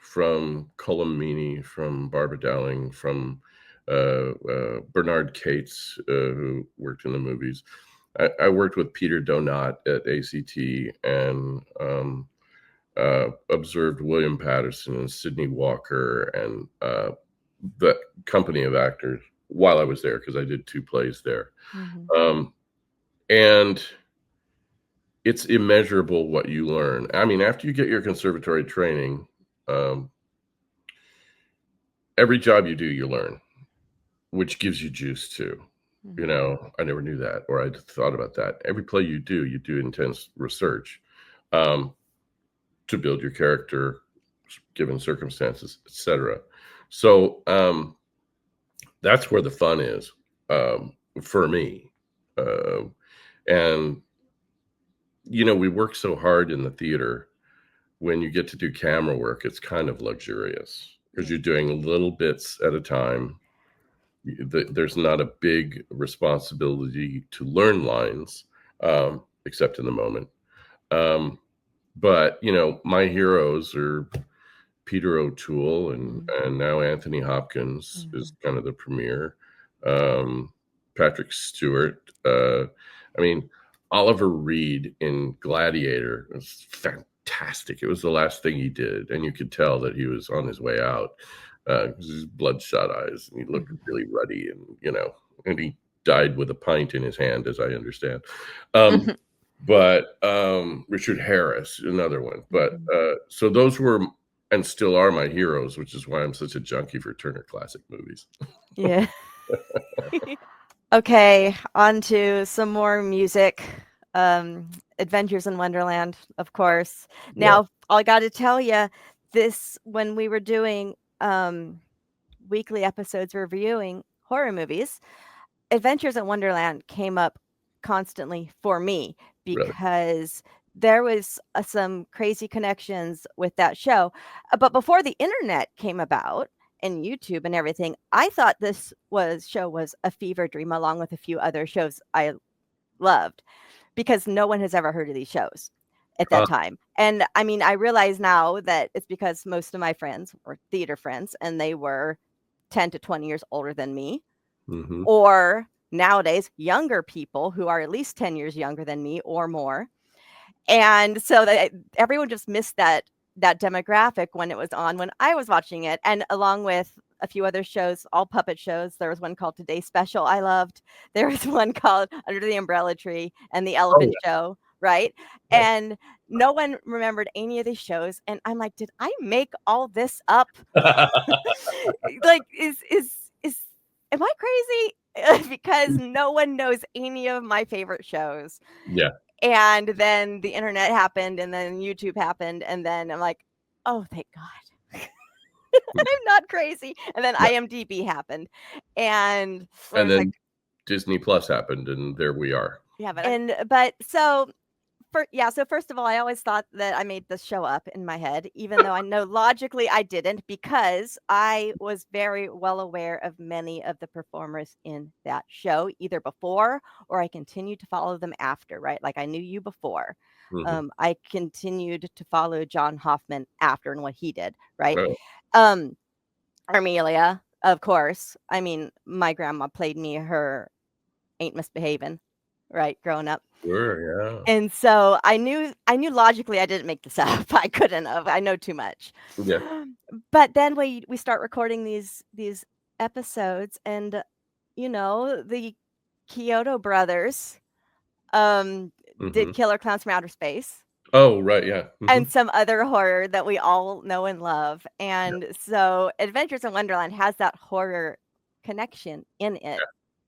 Speaker 2: from Colomini, from Barbara Dowling, from Bernard Cates, who worked in the movies. I worked with Peter Donat at ACT and observed William Patterson and Sidney Walker and the company of actors while I was there because I did 2 plays there.
Speaker 1: Mhm.
Speaker 2: Um, and it's immeasurable what you learn. I mean, after you get your conservatory training, um, every job you do, you learn, which gives you juice too.
Speaker 1: Mhm.
Speaker 2: I never knew that, or I'd thought about that. Every play you do intense research um, to build your character, given circumstances, etc. So that's where the fun is for me. Um, and we work so hard in the theater. When you get to do camera work, it's kind of luxurious because
Speaker 1: Yeah.
Speaker 2: you're doing little bits at a time. There's not a big responsibility to learn lines, except in the moment. Um, but my heroes are Peter O'Toole
Speaker 1: Mhm.
Speaker 2: and now Anthony Hopkins is
Speaker 1: Mhm.
Speaker 2: kind of the premier. Um, Patrick Stewart. I mean, Oliver Reed in Gladiator was fantastic. It was the last thing he did, and you could tell that he was on his way out. 'Cause his bloodshot eyes, and he looked
Speaker 1: Mhm.
Speaker 2: really ruddy, and he died with a pint in his hand, as I understand. Um,
Speaker 1: Mhm.
Speaker 2: but Richard Harris, another one. But
Speaker 1: Mhm.
Speaker 2: so those were and still are my heroes, which is why I'm such a junkie for Turner Classic Movies.
Speaker 1: Yeah. Okay, on to some more music. Um, Adventures in Wonderland, of course.
Speaker 2: Yeah,
Speaker 1: Now, I gotta tell you, this when we were doing, weekly episodes reviewing horror movies, Adventures in Wonderland came up constantly for me
Speaker 2: really.
Speaker 1: because there was, some crazy connections with that show, but before the internet came about and YouTube and everything, I thought this was show was a fever dream along with a few other shows I loved because no one has ever heard of these shows at that
Speaker 2: Huh.
Speaker 1: time, and, I mean, I realize now that it's because most of my friends were theater friends, and they were 10 to 20 years older than me,
Speaker 2: Mhm.
Speaker 1: or nowadays, younger people who are at least 10 years younger than me or more. And so that everyone just missed that. that demographic when it was on when I was watching it, and along with a few other shows, all puppet shows. There was one called Today Special I loved. There was one called Under the Umbrella Tree and The
Speaker 2: Oh,
Speaker 1: Elephant Show, right?
Speaker 2: yeah.
Speaker 1: And no one remembered any of these shows, and I'm like, "Did I make all this up?" Like, is am I crazy? Because no one knows any of my favorite shows.
Speaker 2: Yeah.
Speaker 1: And then the internet happened, and then YouTube happened, and then I'm like, "Oh, thank God." I'm not crazy. And then
Speaker 2: Yeah.
Speaker 1: IMDb happened, and I
Speaker 2: And
Speaker 1: was like,
Speaker 2: then Disney Plus happened, and there we are.
Speaker 1: "Yeah, but so so first of all, I always thought that I made this show up in my head, even though I know logically I didn't, because I was very well aware of many of the performers in that show, either before or I continued to follow them after, right? Like I knew you before.
Speaker 2: Mhm.
Speaker 1: I continued to follow John Hoffman after and what he did, right?
Speaker 2: Oh,
Speaker 1: Um, Armelia, of course. I mean, my grandma played me her Ain't Misbehavin', right, growing up.
Speaker 2: sure, yeah.
Speaker 1: And so I knew logically I didn't make this up. I couldn't have. I know too much.
Speaker 2: Yeah.
Speaker 1: But then we start recording these episodes and the Kyoto brothers did
Speaker 2: Mhm.
Speaker 1: Killer Clowns from Outer Space
Speaker 2: Oh, right, yeah.
Speaker 1: and
Speaker 2: Mhm.
Speaker 1: some other horror that we all know and love.
Speaker 2: Yeah,
Speaker 1: And so Adventures in Wonderland has that horror connection in it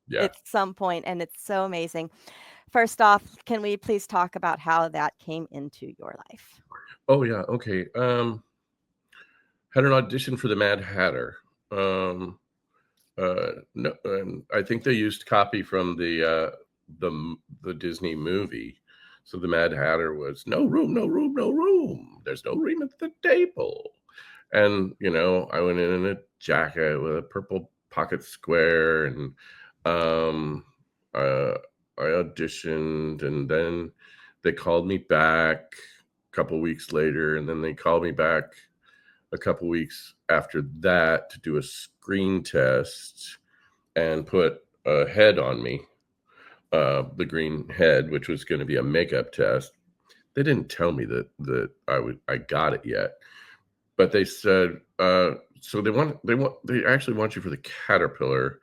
Speaker 2: yeah.
Speaker 1: at some point, and it's so amazing. First off, can we please talk about how that came into your life?
Speaker 2: Oh, yeah, okay, had an audition for the Mad Hatter. Um, no, and I think they used copy from the Disney movie. So the Mad Hatter was, "No room, no room, no room. There's no room at the table." And, I went in a jacket with a purple pocket square, and, um, uh, I auditioned, and then they called me back a couple weeks later, and then they called me back a couple weeks after that to do a screen test and put a head on me, the green head, which was gonna be a makeup test. They didn't tell me that I got it yet. But they said, so they actually want you for the Caterpillar,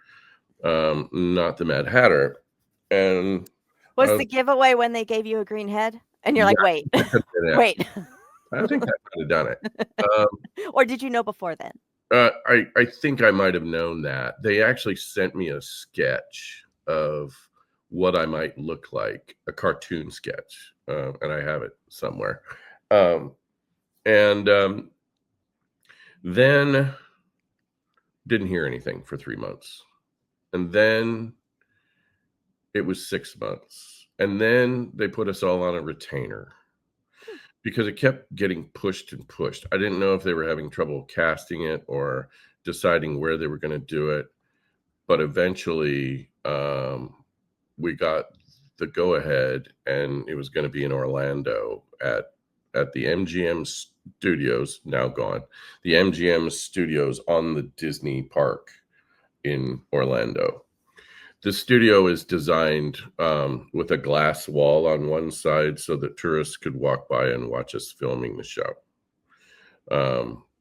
Speaker 2: not the Mad Hatter. And
Speaker 1: Was
Speaker 2: uh,
Speaker 1: the giveaway when they gave you a green head? And you're
Speaker 2: yeah,
Speaker 1: like, "Wait,
Speaker 2: that could have been it.
Speaker 1: wait."
Speaker 2: I think I might have done it. Um,
Speaker 1: Or did you know before then?
Speaker 2: I think I might have known that. They actually sent me a sketch of what I might look like, a cartoon sketch, and I have it somewhere. Um, and then didn't hear anything for 3 months. And then it was 6 months, and then they put us all on a retainer because it kept getting pushed and pushed. I didn't know if they were having trouble casting it or deciding where they were gonna do it, but eventually, we got the go-ahead, and it was gonna be in Orlando at the MGM Studios, now gone, the MGM Studios on the Disney park in Orlando. The studio is designed with a glass wall on one side so that tourists could walk by and watch us filming the show.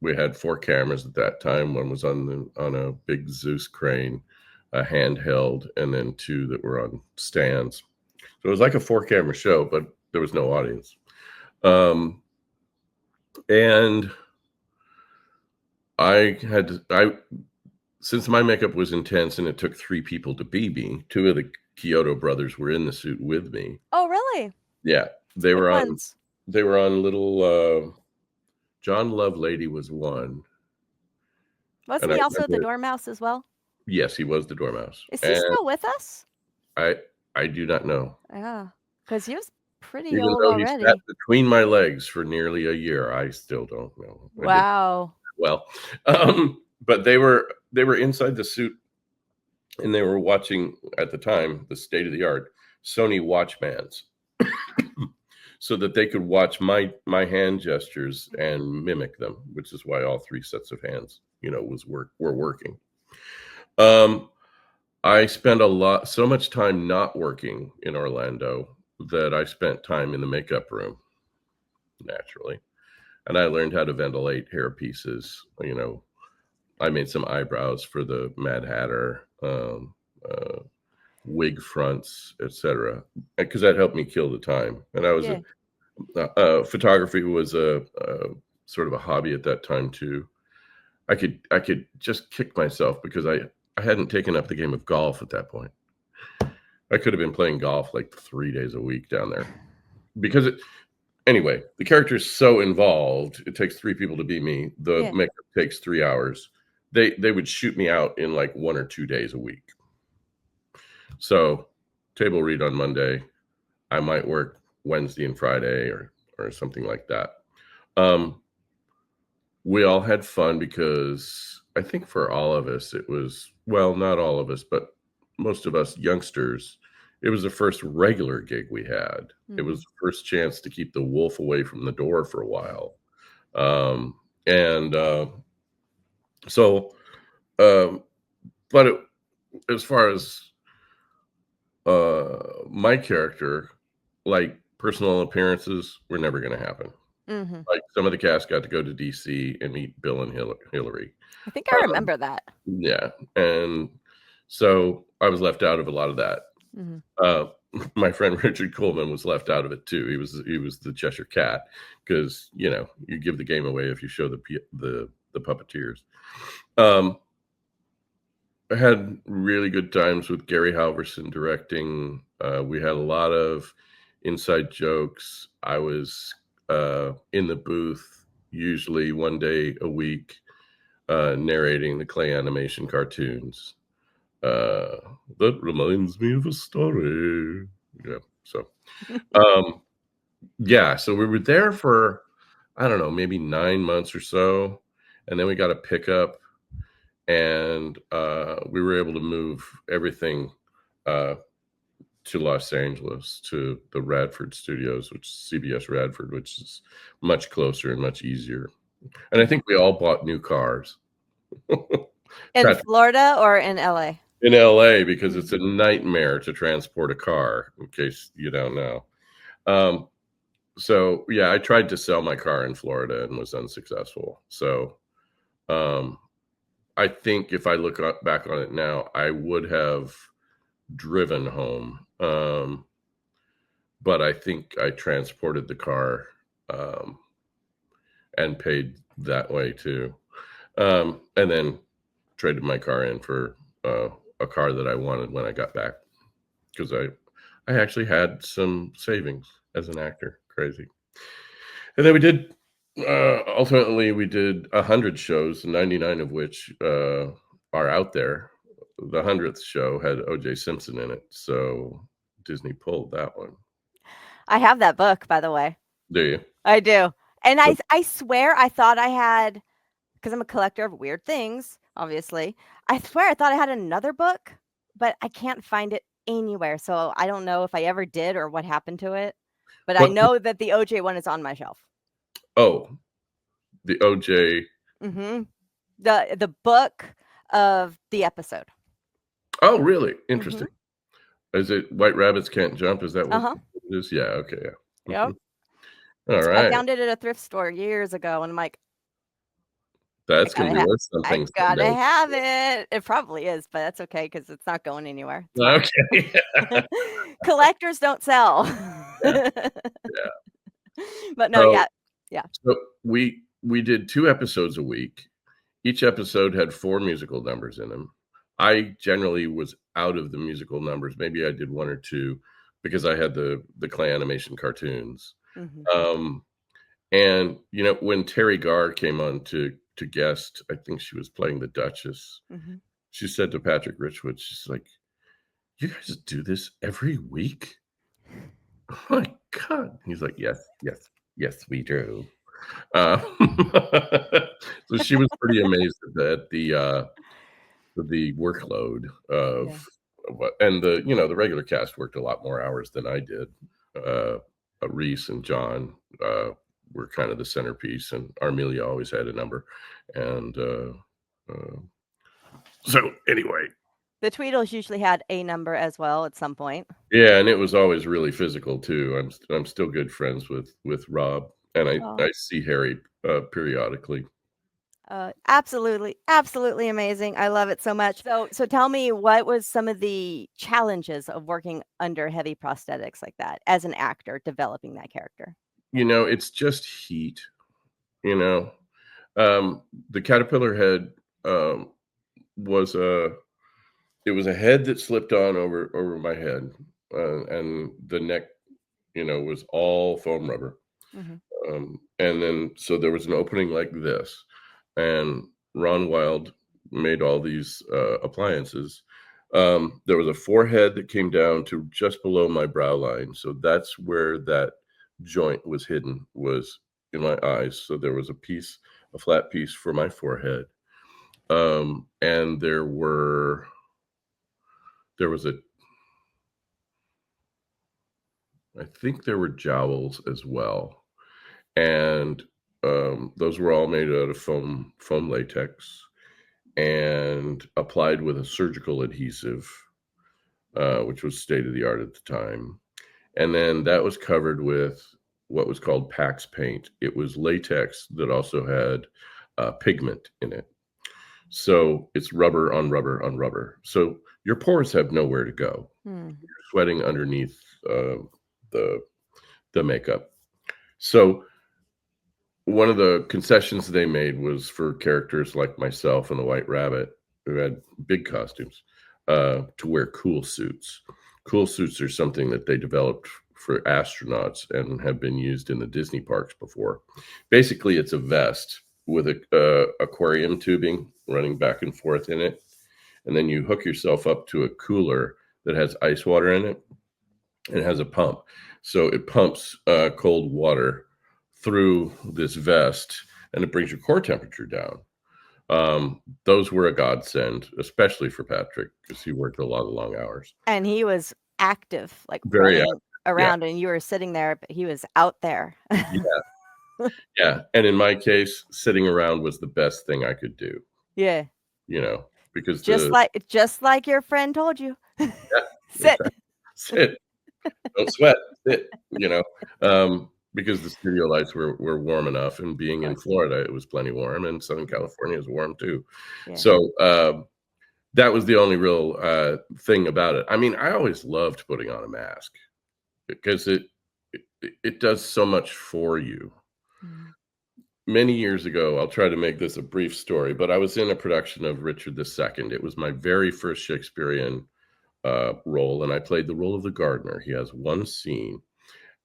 Speaker 2: We had 4 cameras at that time. One was on a big Zeus crane, a handheld, and then 2 that were on stands. So it was like a 4-camera show, but there was no audience. And I since my makeup was intense and it took 3 people to be me, 2 of the Kyoto brothers were in the suit with me.
Speaker 1: Oh, really?
Speaker 2: Yeah, they
Speaker 1: Which
Speaker 2: were on
Speaker 1: ones?
Speaker 2: they were on little, John Lovelady was one, and
Speaker 1: Wasn't
Speaker 2: I
Speaker 1: he also the
Speaker 2: remember.
Speaker 1: Dormouse as well?
Speaker 2: Yes, he was the dormouse,
Speaker 1: Is he
Speaker 2: and
Speaker 1: still with us?
Speaker 2: I I do not know.
Speaker 1: Yeah, because he was pretty
Speaker 2: Even
Speaker 1: old
Speaker 2: though he sat
Speaker 1: already.
Speaker 2: between my legs for nearly a year, I still don't know. I did
Speaker 1: Wow.
Speaker 2: well. But they were inside the suit, and they were watching, at the time, the state of the art Sony Watchmans, so that they could watch my hand gestures and mimic them, which is why all 3 sets of hands, were working. Um, I spent so much time not working in Orlando that I spent time in the makeup room, naturally. and I learned how to ventilate hair pieces. I made some eyebrows for the Mad Hatter, uh, wig fronts, etc., because that helped me kill the time. And
Speaker 1: Yeah.
Speaker 2: photography was a sort of a hobby at that time too. I could just kick myself because I hadn't taken up the game of golf at that point. I could have been playing golf like 3 days a week down there because anyway, the character is so involved. It takes 3 people to be me. The
Speaker 1: Yeah.
Speaker 2: makeup takes 3 hours. They would shoot me out in like 1 or 2 days a week. So table read on Monday. I might work Wednesday and Friday or something like that. We all had fun because I think for all of us, it was, well, not all of us, but most of us youngsters, it was the first regular gig we had. It was the first chance to keep the wolf away from the door for a while. And so, but as far as my character, like personal appearances were never going to happen.
Speaker 1: Mm-hmm.
Speaker 2: Like some of the cast got to go to DC and meet Bill and Hillary.
Speaker 1: I think I remember that.
Speaker 2: Yeah, and so I was left out of a lot of that. My friend Richard Coleman was left out of it too. He was the Cheshire Cat because you give the game away if you show the puppeteers. I had really good times with Gary Halverson directing. We had a lot of inside jokes. I was in the booth usually one day a week narrating the clay animation cartoons. That reminds me of a story. Yeah. So, so we were there for, I don't know, maybe 9 months or so. And then we got a pickup and we were able to move everything to Los Angeles, to the Radford studios, which is CBS Radford, which is much closer and much easier. And I think we all bought new cars.
Speaker 1: In Florida or in LA?
Speaker 2: In LA, because it's a nightmare to transport a car, in case you don't know. So yeah, I tried to sell my car in Florida and was unsuccessful. So I think if I look back on it now, I would have driven home. But I think I transported the car and paid that way too. And then traded my car in for a car that I wanted when I got back, because I actually had some savings as an actor. Crazy. And then we did ultimately we did 100 shows, 99 of which are out there. The 100th show had O.J. Simpson in it, so Disney pulled that one.
Speaker 1: I have that book, by the way.
Speaker 2: Do you?
Speaker 1: I do. And I swear I thought I had, because I'm a collector of weird things, obviously. I swear I thought I had another book, but I can't find it anywhere. So I don't know if I ever did or what happened to it. But I know that the OJ one is on my shelf.
Speaker 2: Oh, the OJ.
Speaker 1: Mm-hmm. The book of the episode.
Speaker 2: Oh, really? Interesting. Is it White Rabbits Can't Jump? Is that what it is? Yeah. Okay. Yeah.
Speaker 1: Yep.
Speaker 2: All right.
Speaker 1: I found it at a thrift store years ago, and I'm like,
Speaker 2: that's going to be worth something.
Speaker 1: I gotta have it. It probably is, but that's okay because it's not going anywhere.
Speaker 2: Okay.
Speaker 1: Collectors don't sell.
Speaker 2: Yeah.
Speaker 1: But no, yeah.
Speaker 2: So we did 2 episodes a week. Each episode had 4 musical numbers in them. I generally was out of the musical numbers. Maybe I did 1 or 2 because I had the clay animation cartoons. And when Terry Garr came on to guest, I think she was playing the Duchess. She said to Patrick Richwood, she's like, "You guys do this every week?" Oh my God. He's like, yes, we do. So she was pretty amazed at the workload of what, and the regular cast worked a lot more hours than I did. Reese and John were kind of the centerpiece, and Armelia always had a number. And so anyway,
Speaker 1: the Tweedles usually had a number as well at some point.
Speaker 2: Yeah, and it was always really physical too. I'm still good friends with Rob, and I see Harry periodically.
Speaker 1: Absolutely, absolutely amazing. I love it so much. So tell me, what was some of the challenges of working under heavy prosthetics like that as an actor developing that character?
Speaker 2: It's just heat. You know, um, the caterpillar head um, was a it was a head that slipped on over my head, and the neck, was all foam rubber.
Speaker 1: Mhm.
Speaker 2: And then so there was an opening like this, and Ron Wild made all these appliances. There was a forehead that came down to just below my brow line, so that's where that joint was hidden, was in my eyes. So there was a flat piece for my forehead, and there was a I think there were jowls as well, and those were all made out of foam latex and applied with a surgical adhesive, which was state of the art at the time. And then that was covered with what was called Pax paint. It was latex that also had pigment in it. So it's rubber on rubber on rubber. So your pores have nowhere to go.
Speaker 1: Hmm.
Speaker 2: You're sweating underneath the the makeup. So one of the concessions they made was for characters like myself and the White Rabbit, who had big costumes, to wear cool suits. Cool suits are something that they developed for astronauts and have been used in the Disney parks before. Basically, it's a vest with a aquarium tubing running back and forth in it, and then you hook yourself up to a cooler that has ice water in it, and it has a pump. So it pumps cold water through this vest, and it brings your core temperature down. Those were a godsend, especially for Patrick, because he worked a lot of long hours.
Speaker 1: And he was active, like
Speaker 2: Very
Speaker 1: running
Speaker 2: active. Yeah,
Speaker 1: around, and you were sitting there, but he was out there.
Speaker 2: yeah, yeah. And in my case, sitting around was the best thing I could do,
Speaker 1: Yeah.
Speaker 2: you know, because
Speaker 1: Just like your friend told you.
Speaker 2: yeah,
Speaker 1: Sit.
Speaker 2: exactly. Sit, don't sweat, sit, because the studio lights were warm enough, and
Speaker 1: Of
Speaker 2: being in
Speaker 1: course.
Speaker 2: Florida, it was plenty warm, and Southern
Speaker 1: Mhm.
Speaker 2: California is warm too.
Speaker 1: Yeah.
Speaker 2: So, that was the only real, thing about it. I mean, I always loved putting on a mask because it does so much for you.
Speaker 1: Mhm.
Speaker 2: Many years ago, I'll try to make this a brief story, but I was in a production of Richard II. It was my very first Shakespearean, role, and I played the role of the gardener. He has one scene,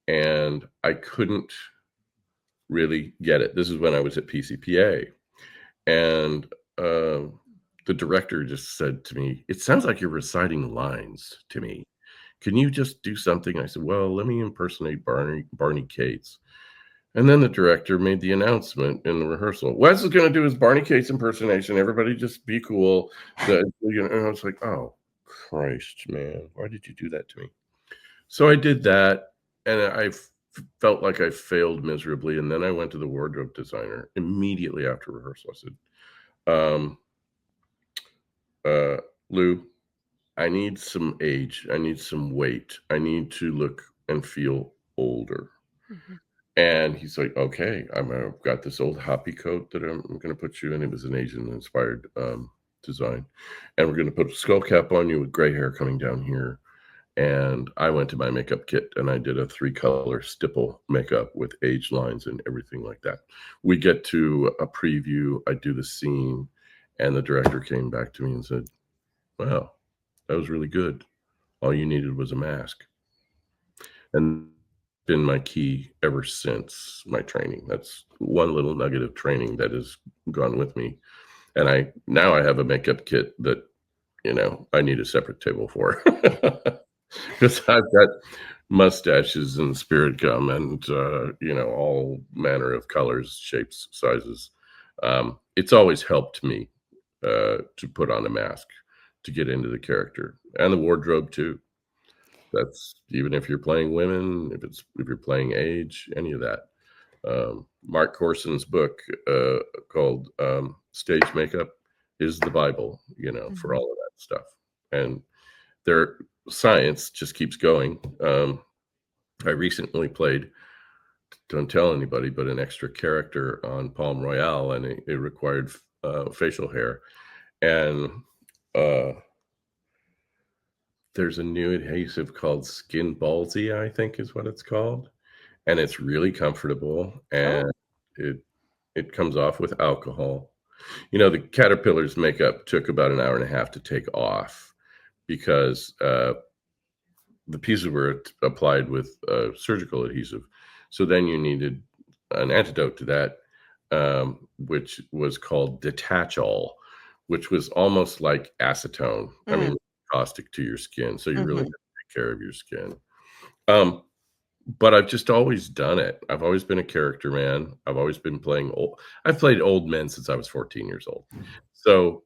Speaker 2: and I couldn't really get it. This is when I was at PCPA, and, the director just said to me, "It sounds like you're reciting lines to me. Can you just do something?" I said, "Well, let me impersonate Barney Cates." And then the director made the announcement in the rehearsal, "Wes is gonna do his Barney Cates impersonation. Everybody just be cool." And I was like, "Oh, Christ, man. Why did you do that to me?" So I did that, and felt like I failed miserably, and then I went to the wardrobe designer immediately after rehearsal. I said, um, "Lou, I need some age. I need some weight. I need to look and feel older."
Speaker 1: Mhm.
Speaker 2: And he's like, "Okay, I've got this old hoppy coat that I'm gonna put you in." It was an Asian-inspired, design. "And we're gonna put a skull cap on you with gray hair coming down here." And I went to my makeup kit, and I did a three-color stipple makeup with age lines and everything like that. We get to a preview, I do the scene, and the director came back to me and said, "Wow, that was really good. All you needed was a mask." And been my key ever since my training. That's one little nugget of training that has gone with me. And I have a makeup kit that, I need a separate table for, because I've got mustaches and spirit gum and, all manner of colors, shapes, sizes. It's always helped me, to put on a mask to get into the character, and the wardrobe too. That's even if you're playing women, if you're playing age, any of that. Mark Corson's book, called, Stage Makeup is the Bible, for
Speaker 1: Mhm.
Speaker 2: all of that stuff. And their science just keeps going. I recently played don't tell anybody, but an extra character on Palm Royale, and it required facial hair. And uh, there's a new adhesive called Skin Ballsy, I think is what it's called, and it's really comfortable, and
Speaker 1: Oh.
Speaker 2: it it comes off with alcohol. The caterpillar's makeup took about an hour and a half to take off because the pieces were applied with surgical adhesive. So then you needed an antidote to that, which was called Detachol, which was almost like acetone. I
Speaker 1: Mm.
Speaker 2: mean, caustic to your skin. So you really
Speaker 1: Mhm.
Speaker 2: have to take care of your skin. Um, but I've just always done it. I've always been a character man. I've always been playing old. I've played old men since I was 14 years old. So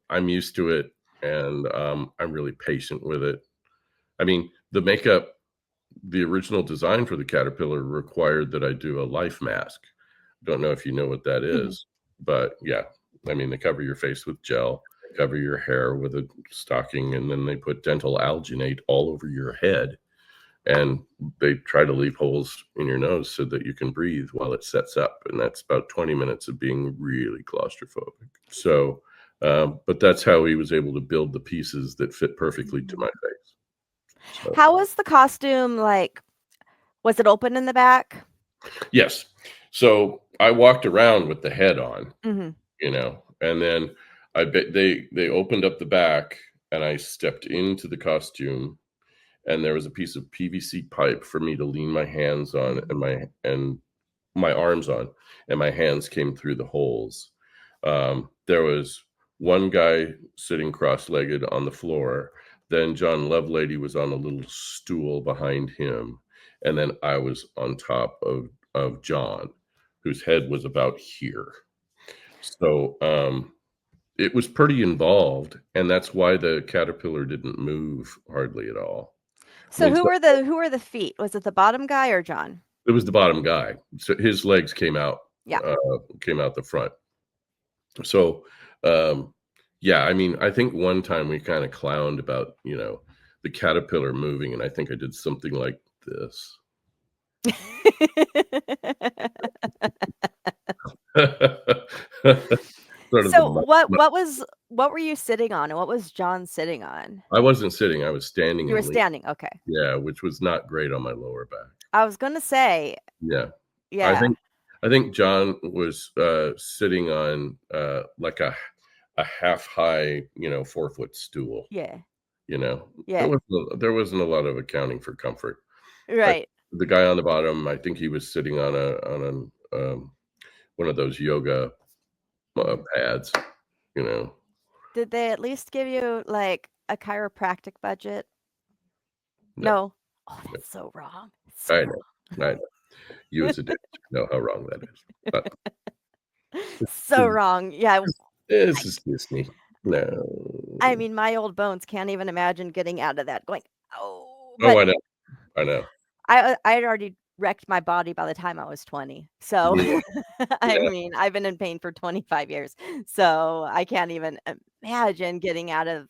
Speaker 2: I'm used to it, and I'm really patient with it. I mean, the original design for the caterpillar required that I do a life mask. Don't know if you know what that
Speaker 1: Mhm.
Speaker 2: is, but yeah, I mean, they cover your face with gel, cover your hair with a stocking, and then they put dental alginate all over your head. And they try to leave holes in your nose so that you can breathe while it sets up. And that's about 20 minutes of being really claustrophobic. So, but that's how he was able to build the pieces that fit perfectly to my
Speaker 1: Mhm.
Speaker 2: face. So,
Speaker 1: How was the costume, like, was it open in the back?
Speaker 2: yes. So I walked around with the head on,
Speaker 1: Mhm.
Speaker 2: and then I bet they opened up the back, and I stepped into the costume, and there was a piece of PVC pipe for me to lean my hands on,
Speaker 1: Mhm.
Speaker 2: and my arms on, and my hands came through the holes. There was one guy sitting cross-legged on the floor. Then John Lovelady was on a little stool behind him, and then I was on top of John, whose head was about here. So it was pretty involved, and that's why the caterpillar didn't move hardly at all. I
Speaker 1: So
Speaker 2: mean, so
Speaker 1: who were the feet? Was it the bottom guy or John?
Speaker 2: it was the bottom guy. So his legs
Speaker 1: Yeah.
Speaker 2: came out the front. So, yeah, I mean, I think one time we kind of clowned about, the caterpillar moving, and I think I did something like this. Sort of the
Speaker 1: So what were you sitting on and what was John sitting on?
Speaker 2: I wasn't sitting, I was standing
Speaker 1: You were
Speaker 2: and leaning.
Speaker 1: standing, okay.
Speaker 2: Yeah, which was not great on my lower back.
Speaker 1: I was gonna say,
Speaker 2: Yeah. I
Speaker 1: yeah,
Speaker 2: think I think John was, sitting on, like a half high, 4-foot stool,
Speaker 1: yeah,
Speaker 2: you know? There
Speaker 1: yeah,
Speaker 2: wasn't a lot of accounting for comfort. But
Speaker 1: right.
Speaker 2: the guy on the bottom, I think he was sitting on an, one of those yoga,
Speaker 1: Mhm.
Speaker 2: pads, you know?
Speaker 1: Did they at least give you, like, a chiropractic budget?
Speaker 2: No,
Speaker 1: No? Oh,
Speaker 2: no.
Speaker 1: that's so wrong. It's so
Speaker 2: I
Speaker 1: wrong.
Speaker 2: know, I know. You as a dentist know how wrong that is, but
Speaker 1: So wrong. Yeah,
Speaker 2: this
Speaker 1: I
Speaker 2: is Disney. No.
Speaker 1: I mean, my old bones can't even imagine getting out of that going, "Oh,"
Speaker 2: Oh,
Speaker 1: but
Speaker 2: I know.
Speaker 1: I had already wrecked my body by the time I was 20. So,
Speaker 2: Yeah,
Speaker 1: I
Speaker 2: yeah.
Speaker 1: mean, I've been in pain for 25 years. So, I can't even imagine getting out of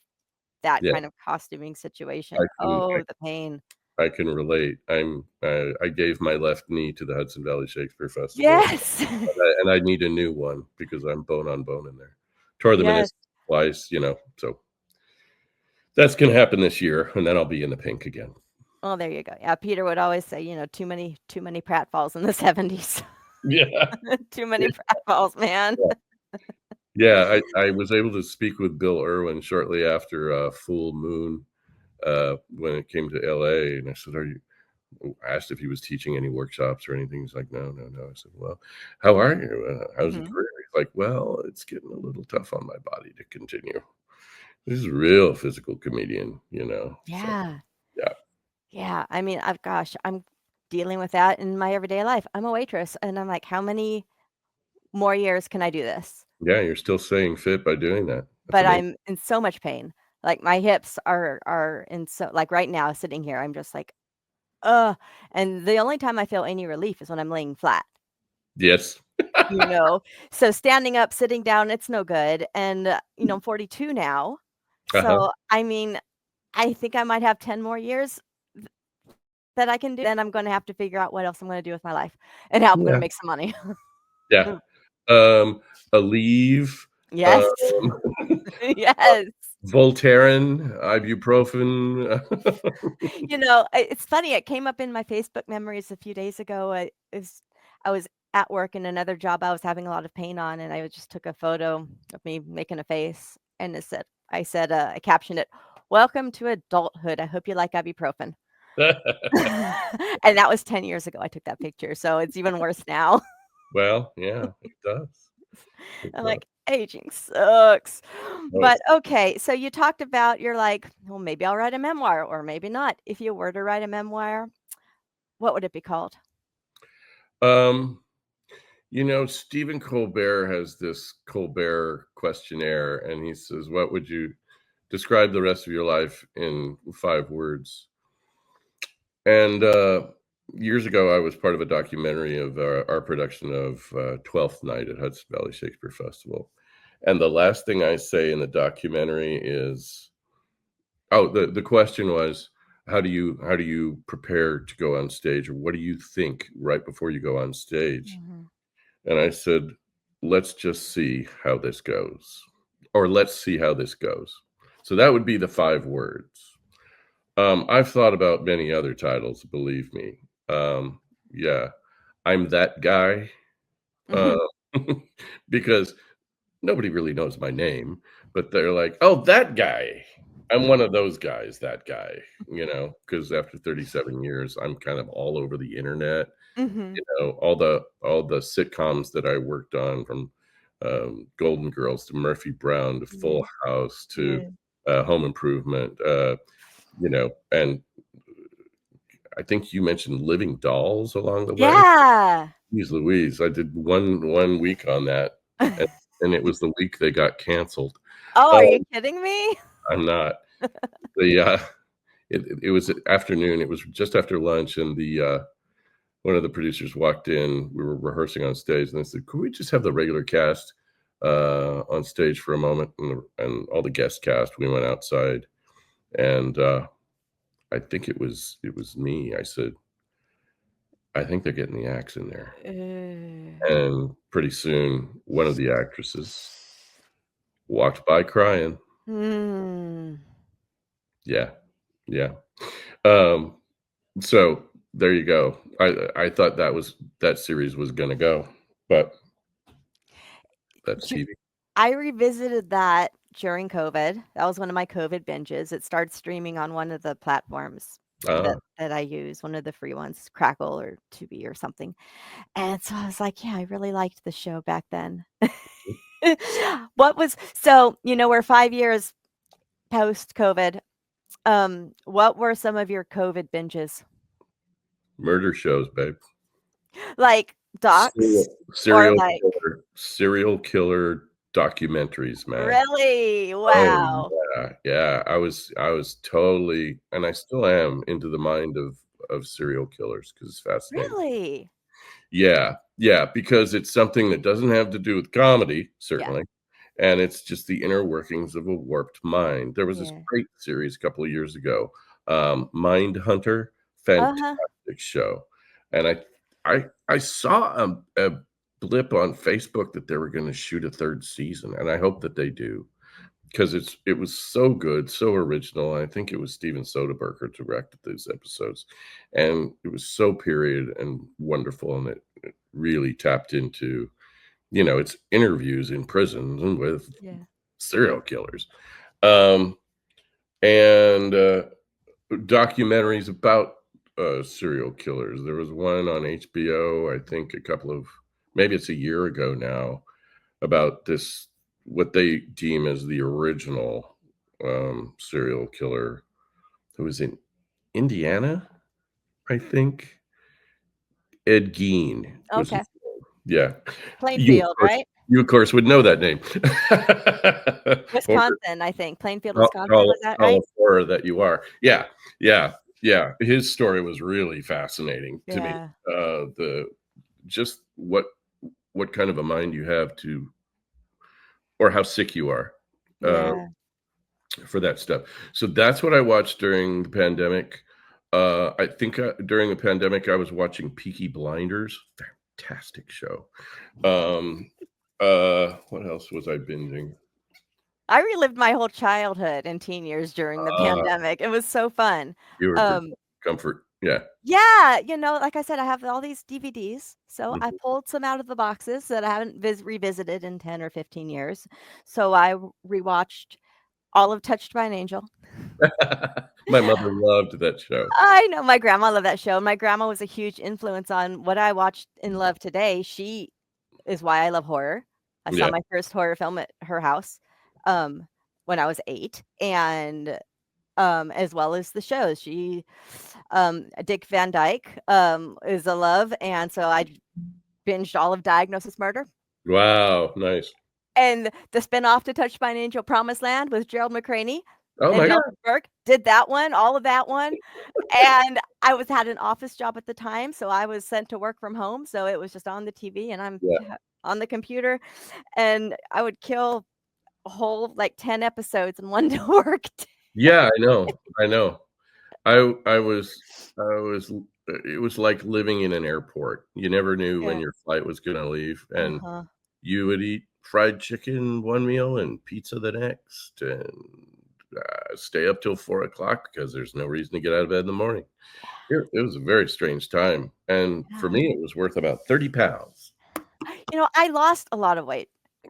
Speaker 1: that
Speaker 2: Yeah,
Speaker 1: kind of costuming situation.
Speaker 2: I can
Speaker 1: Oh, the pain.
Speaker 2: I can relate. I gave my left knee to the Hudson Valley Shakespeare Festival,
Speaker 1: Yes.
Speaker 2: and I need a new one because I'm bone on bone in there. Tore the
Speaker 1: Yes.
Speaker 2: meniscus twice, so that's gonna happen this year, and then I'll be in the pink again.
Speaker 1: Well, there you go. Yeah, Peter would always say, too many pratfalls in the 70s.
Speaker 2: Yeah.
Speaker 1: Too many pratfalls, man.
Speaker 2: Yeah. Yeah, I was able to speak with Bill Irwin shortly after, Full Moon, when it came to LA, and I said, I asked if he was teaching any workshops or anything. He's like, "No, no, no." I said, "Well, how are you? How's your
Speaker 1: Mhm.
Speaker 2: career?" He's like, "Well, it's getting a little tough on my body to continue." This is a real physical comedian. So,
Speaker 1: Yeah.
Speaker 2: yeah.
Speaker 1: Yeah, I mean, I'm dealing with that in my everyday life. I'm a waitress, and I'm like, "How many more years can I do this?"
Speaker 2: Yeah, you're still staying fit by doing that. That's
Speaker 1: But
Speaker 2: amazing.
Speaker 1: I'm in so much pain. Like, my hips are in so like, right now, sitting here, I'm just like, "Ugh," and the only time I feel any relief is when I'm laying flat,
Speaker 2: Yes.
Speaker 1: you know? So, standing up, sitting down, it's no good, and, I'm 42 now,
Speaker 2: Uh-huh.
Speaker 1: so, I mean, I think I might have 10 more years. that I can do, then I'm gonna have to figure out what else I'm gonna do with my life and how I'm gonna
Speaker 2: Yeah.
Speaker 1: make some money.
Speaker 2: Yeah. Aleve,
Speaker 1: Yes.
Speaker 2: um,
Speaker 1: Yes.
Speaker 2: Voltaren, ibuprofen.
Speaker 1: It's funny, it came up in my Facebook memories a few days ago. I was at work in another job I was having a lot of pain on, and I just took a photo of me making a face, and I captioned it, "Welcome to adulthood. I hope you like ibuprofen." And that was 10 years ago I took that picture, so it's even worse now.
Speaker 2: Well, yeah, it does. It
Speaker 1: I'm
Speaker 2: does.
Speaker 1: like, "Aging sucks."
Speaker 2: Oh,
Speaker 1: But,
Speaker 2: it's
Speaker 1: okay, so you talked about you're like, "Well, maybe I'll write a memoir or maybe not." If you were to write a memoir, what would it be called?
Speaker 2: um, Stephen Colbert has this Colbert questionnaire, and he says, "What would you describe the rest of your life in 5 words?" And, years ago, I was part of a documentary of our production of, Twelfth Night at Hudson Valley Shakespeare Festival, and the last thing I say in the documentary is the question was, how do you prepare to go on stage, or what do you think right before you go on stage?
Speaker 1: Mhm.
Speaker 2: And I said, "Let's just see how this goes," or "Let's see how this goes." So that would be the 5 words. I've thought about many other titles, believe me. Yeah, I'm that guy, uh,
Speaker 1: Mhm.
Speaker 2: because nobody really knows my name, but they're like, "Oh, that guy." I'm one of those guys, that guy, because after 37 years, I'm kind of all over the internet.
Speaker 1: Mhm.
Speaker 2: All the sitcoms that I worked on, from, Golden Girls to Murphy Brown to
Speaker 1: Yeah,
Speaker 2: Full House to,
Speaker 1: yeah.
Speaker 2: Home Improvement, and I think you mentioned Living Dolls along the way.
Speaker 1: Yeah.
Speaker 2: Jeez Louise, I did one week on that, and and it was the week they got canceled.
Speaker 1: Oh, are you
Speaker 2: Um,
Speaker 1: kidding me?
Speaker 2: I'm not. The, it was afternoon, it was just after lunch, and one of the producers walked in. We were rehearsing on stage, and they said, "Could we just have the regular cast, on stage for a moment?" And all the guest cast, we went outside, and, I think it was me. I said, "I think they're getting the axe in there."
Speaker 1: Uh,
Speaker 2: And pretty soon, one of the actresses walked by crying.
Speaker 1: mm.
Speaker 2: Yeah, yeah. Um, so there you go. I thought that series was gonna go, but that's
Speaker 1: Ju
Speaker 2: TV.
Speaker 1: I revisited that during COVID. That was one of my COVID binges. It started streaming on one of the platforms
Speaker 2: Ah,
Speaker 1: that I use, one of the free ones, Crackle or Tubi or something. And so I was like, "Yeah, I really liked the show back then." We're 5 years post-COVID. What were some of your COVID binges?
Speaker 2: murder shows, babe.
Speaker 1: Like docs
Speaker 2: Serial
Speaker 1: or
Speaker 2: serial
Speaker 1: like
Speaker 2: serial killer documentaries, man.
Speaker 1: really?
Speaker 2: Oh,
Speaker 1: Wow.
Speaker 2: yeah, yeah. I was totally, and I still am, into the mind of serial killers because it's fascinating.
Speaker 1: Really?
Speaker 2: Yeah, yeah, because it's something that doesn't have to do with comedy,
Speaker 1: Yeah.
Speaker 2: certainly, and it's just the inner workings of a warped mind. There was this
Speaker 1: Yeah.
Speaker 2: great series a couple of years ago, Mindhunter,
Speaker 1: Uh-huh.
Speaker 2: fantastic show, and I saw a blip on Facebook that they were gonna shoot a 3rd season, and I hope that they do, because it was so good, so original. I think it was Steven Soderbergh who directed these episodes, and it was so period and wonderful, and it really tapped into, its interviews in prisons and with
Speaker 1: Yeah.
Speaker 2: serial killers, um, and documentaries about serial killers. There was one on HBO, I think maybe it's a year ago now, about this, what they deem as the original, serial killer, who was in Indiana, I think. Ed Gein was his
Speaker 1: Okay.
Speaker 2: name. Yeah. You, of
Speaker 1: Plainfield,
Speaker 2: course
Speaker 1: right?
Speaker 2: you, of course, would know that name. Horror,
Speaker 1: Wisconsin, I think. Plainfield, Wisconsin, was that
Speaker 2: call
Speaker 1: right?
Speaker 2: of horror that you are. Yeah, yeah, yeah. His story was really fascinating to me.
Speaker 1: Yeah.
Speaker 2: The Just what kind of a mind you have to, or how sick you are, uh,
Speaker 1: Yeah.
Speaker 2: for that stuff. So that's what I watched during the pandemic. I think, during the pandemic, I was watching Peaky Blinders. Fantastic show. Um, what else was I binging?
Speaker 1: I relived my whole childhood and teen years during the
Speaker 2: Uh,
Speaker 1: pandemic. It was so fun.
Speaker 2: Viewer for
Speaker 1: Um,
Speaker 2: comfort. Yeah.
Speaker 1: yeah, like I said, I have all these DVDs, so I
Speaker 2: Mhm.
Speaker 1: pulled some out of the boxes that I haven't revisited in 10 or 15 years. So I rewatched all of Touched by an Angel.
Speaker 2: My mother loved that show.
Speaker 1: I know my grandma loved that show. My grandma was a huge influence on what I watched and love today. She is why I love horror. I saw
Speaker 2: Yeah.
Speaker 1: my first horror film at her house, um, when I was 8, and, as well as the shows. Dick Van Dyke, is a love, and so I binged all of Diagnosis Murder.
Speaker 2: Wow, nice.
Speaker 1: And the spinoff to Touched by an Angel, Promised Land with Gerald McCraney
Speaker 2: Oh
Speaker 1: and
Speaker 2: my god.
Speaker 1: Delta Burke, did that one, all of that one. And I had an office job at the time, so I was sent to work from home, so it was just on the TV and I'm
Speaker 2: Yeah.
Speaker 1: on the computer, and I would kill a whole, like, 10 episodes in one work day.
Speaker 2: Yeah, I know, I know. I was it was like living in an airport. You never knew when
Speaker 1: Yeah.
Speaker 2: your flight was gonna leave, and
Speaker 1: Uh-huh.
Speaker 2: you would eat fried chicken one meal and pizza the next, and, stay up till 4 o'clock because there's no reason to get out of bed in the morning. It was a very strange time, and for
Speaker 1: Yeah.
Speaker 2: me, it was worth about 30 pounds.
Speaker 1: I lost a lot of weight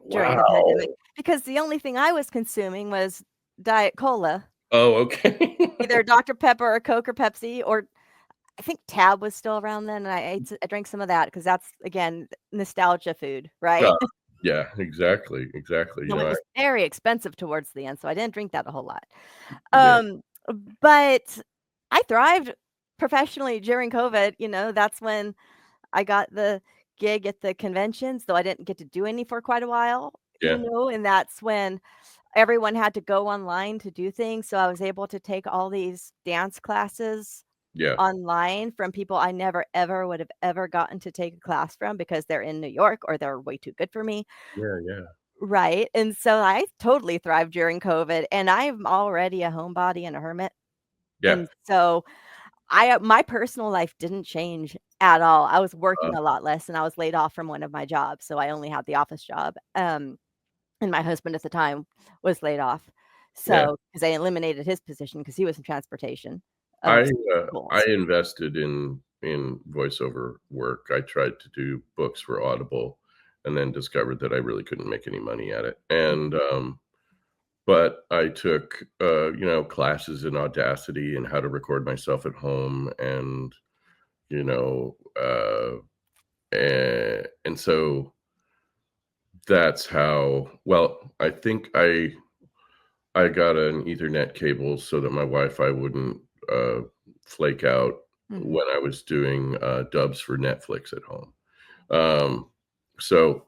Speaker 1: during the pandemic
Speaker 2: Wow.
Speaker 1: because the only thing I was consuming was Diet Cola,
Speaker 2: Oh, okay.
Speaker 1: either Dr. Pepper or Coke or Pepsi, or I think Tab was still around then, and I drank some of that because that's, again, nostalgia food,
Speaker 2: Uh,
Speaker 1: right?
Speaker 2: yeah, exactly, exactly,
Speaker 1: Though it
Speaker 2: I
Speaker 1: was very expensive towards the end, so I didn't drink that a whole lot.
Speaker 2: yeah,
Speaker 1: Um, but I thrived professionally during COVID. That's when I got the gig at the conventions, though I didn't get to do any for quite a while,
Speaker 2: yeah,
Speaker 1: and that's when everyone had to go online to do things, so I was able to take all these dance classes
Speaker 2: yeah,
Speaker 1: online from people I never ever would have ever gotten to take a class from because they're in New York or they're way too good for me.
Speaker 2: yeah, yeah,
Speaker 1: Right, and so I totally thrived during COVID, and I'm already a homebody and a hermit,
Speaker 2: yeah,
Speaker 1: and so my personal life didn't change at all. I was
Speaker 2: uh,
Speaker 1: working a lot less, and I was laid off from one of my jobs, so I only had the office job, and my husband at the time was laid off,
Speaker 2: yeah.
Speaker 1: so because they eliminated his position because he was in transportation,
Speaker 2: I, I
Speaker 1: schools.
Speaker 2: invested in voiceover work. I tried to do books for Audible and then discovered that I really couldn't make any money at it, and,
Speaker 1: Mhm,
Speaker 2: but I took, classes in Audacity and how to record myself at home and, you know, and so that's how well, I think I got an Ethernet cable so that my Wi-Fi wouldn't, flake out
Speaker 1: mhm.
Speaker 2: when I was doing, dubs for Netflix at home. Um, so,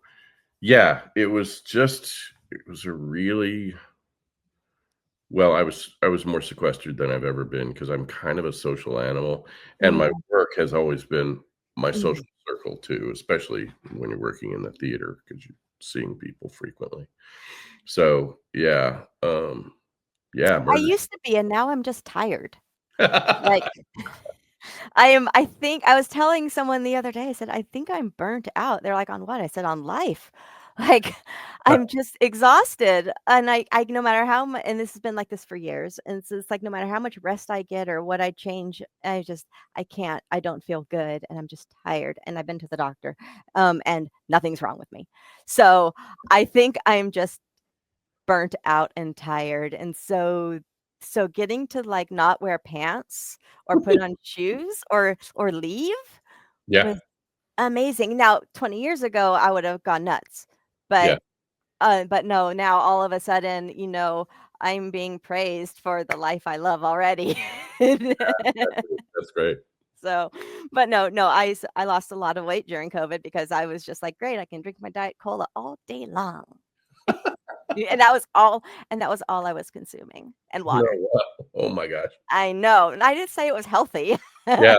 Speaker 2: yeah, it was a really well, I was more sequestered than I've ever been because 'cause I'm kind of a social animal, and my
Speaker 1: Mm,
Speaker 2: work has always been my
Speaker 1: mhm.
Speaker 2: social circle too, especially when you're working in the theater because 'cause you're seeing people frequently. So, yeah, yeah,
Speaker 1: I
Speaker 2: murder.
Speaker 1: used to be, and now I'm just tired. Like, I was telling someone the other day, I said, "I think I'm burnt out." They're like, "On what?" I said, "On life." Like, I'm just exhausted, and I no matter how much, and this has been like this for years, and so it's like no matter how much rest I get or what I change, I can't, I don't feel good, and I'm just tired, and I've been to the doctor, and nothing's wrong with me. So, I think I'm just burnt out and tired, and so getting to, like, not wear pants or put on shoes or leave
Speaker 2: Yeah,
Speaker 1: was amazing. Now, 20 years ago, I would have gone nuts,
Speaker 2: yeah,
Speaker 1: but no, now all of a sudden, I'm being praised for the life I love already.
Speaker 2: that's great.
Speaker 1: So, but no, I lost a lot of weight during COVID because I was just like, "Great, I can drink my Diet Cola all day long." Yeah, and that was all I was consuming, and
Speaker 2: No,
Speaker 1: water.
Speaker 2: wow. Oh my gosh.
Speaker 1: I know, and I didn't say it was healthy.
Speaker 2: Yeah,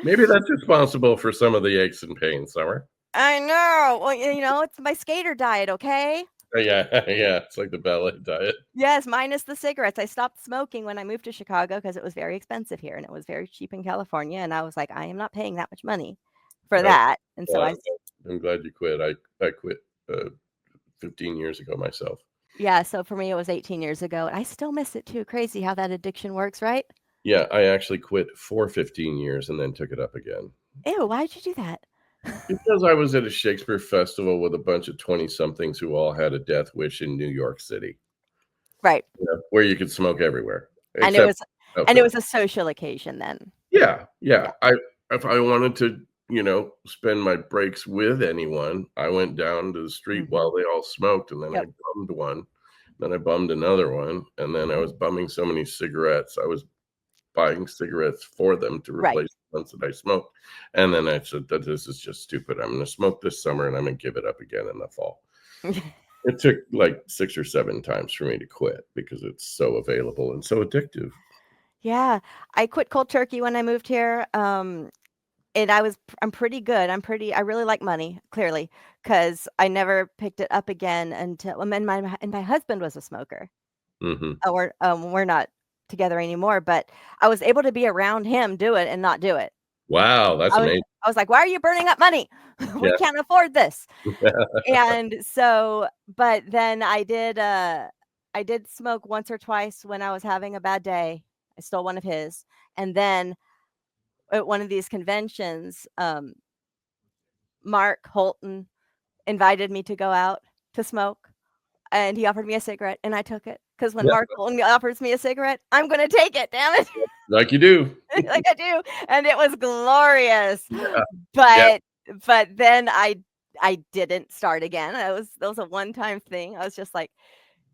Speaker 2: maybe that's responsible for some of the aches and pains, Summer.
Speaker 1: I know. Well, it's my skater diet, okay?
Speaker 2: Yeah, yeah, it's like the ballet diet.
Speaker 1: Yes, minus the cigarettes. I stopped smoking when I moved to Chicago because it was very expensive here and it was very cheap in California, and I was like, "I am not paying that much money for
Speaker 2: Oh,
Speaker 1: that." And so
Speaker 2: well,
Speaker 1: I
Speaker 2: I'm glad you quit. I quit, 15 years ago myself.
Speaker 1: yeah, so for me, it was 18 years ago, and I still miss it too. Crazy how that addiction works, right?
Speaker 2: Yeah, I actually quit for 15 years and then took it up again.
Speaker 1: Ew, why'd you do that?
Speaker 2: Because I was at a Shakespeare festival with a bunch of 20-somethings who all had a death wish in New York City,
Speaker 1: Right.
Speaker 2: where you could smoke everywhere
Speaker 1: And it
Speaker 2: except
Speaker 1: was and it
Speaker 2: outdoors.
Speaker 1: was a social occasion then.
Speaker 2: Yeah, yeah.
Speaker 1: Yeah.
Speaker 2: If I wanted to, spend my breaks with anyone, I went down to the street
Speaker 1: Mhm.
Speaker 2: while they all smoked, and then I
Speaker 1: Yep.
Speaker 2: bummed one, then I bummed another one, and then I was bumming so many cigarettes, I was buying cigarettes for them to
Speaker 1: Right.
Speaker 2: replace the ones that I smoked, and then I said that this is just stupid. I'm gonna smoke this summer, and I'm gonna give it up again in the fall. It took, like, 6 or 7 times for me to quit because it's so available and so addictive.
Speaker 1: Yeah. I quit cold turkey when I moved here, and I'm pretty good. I really like money, clearly, because I never picked it up again until and my husband was a smoker.
Speaker 2: Mhm.
Speaker 1: We're not together anymore, but I was able to be around him, do it, and not do it.
Speaker 2: Wow, that's
Speaker 1: I was
Speaker 2: amazing.
Speaker 1: I was like, "Why are you burning up money? We
Speaker 2: Yeah.
Speaker 1: can't afford this." And so but then I did smoke once or twice when I was having a bad day. I stole one of his, and then at one of these conventions, Mark Holton invited me to go out to smoke, and he offered me a cigarette, and I took it because when
Speaker 2: Yeah,
Speaker 1: Mark Holton offers me a cigarette, I'm gonna take it, damn it.
Speaker 2: like you do.
Speaker 1: Like I do, and it was glorious.
Speaker 2: Yeah, yeah,
Speaker 1: But then I didn't start again. That was a one-time thing. I was just like,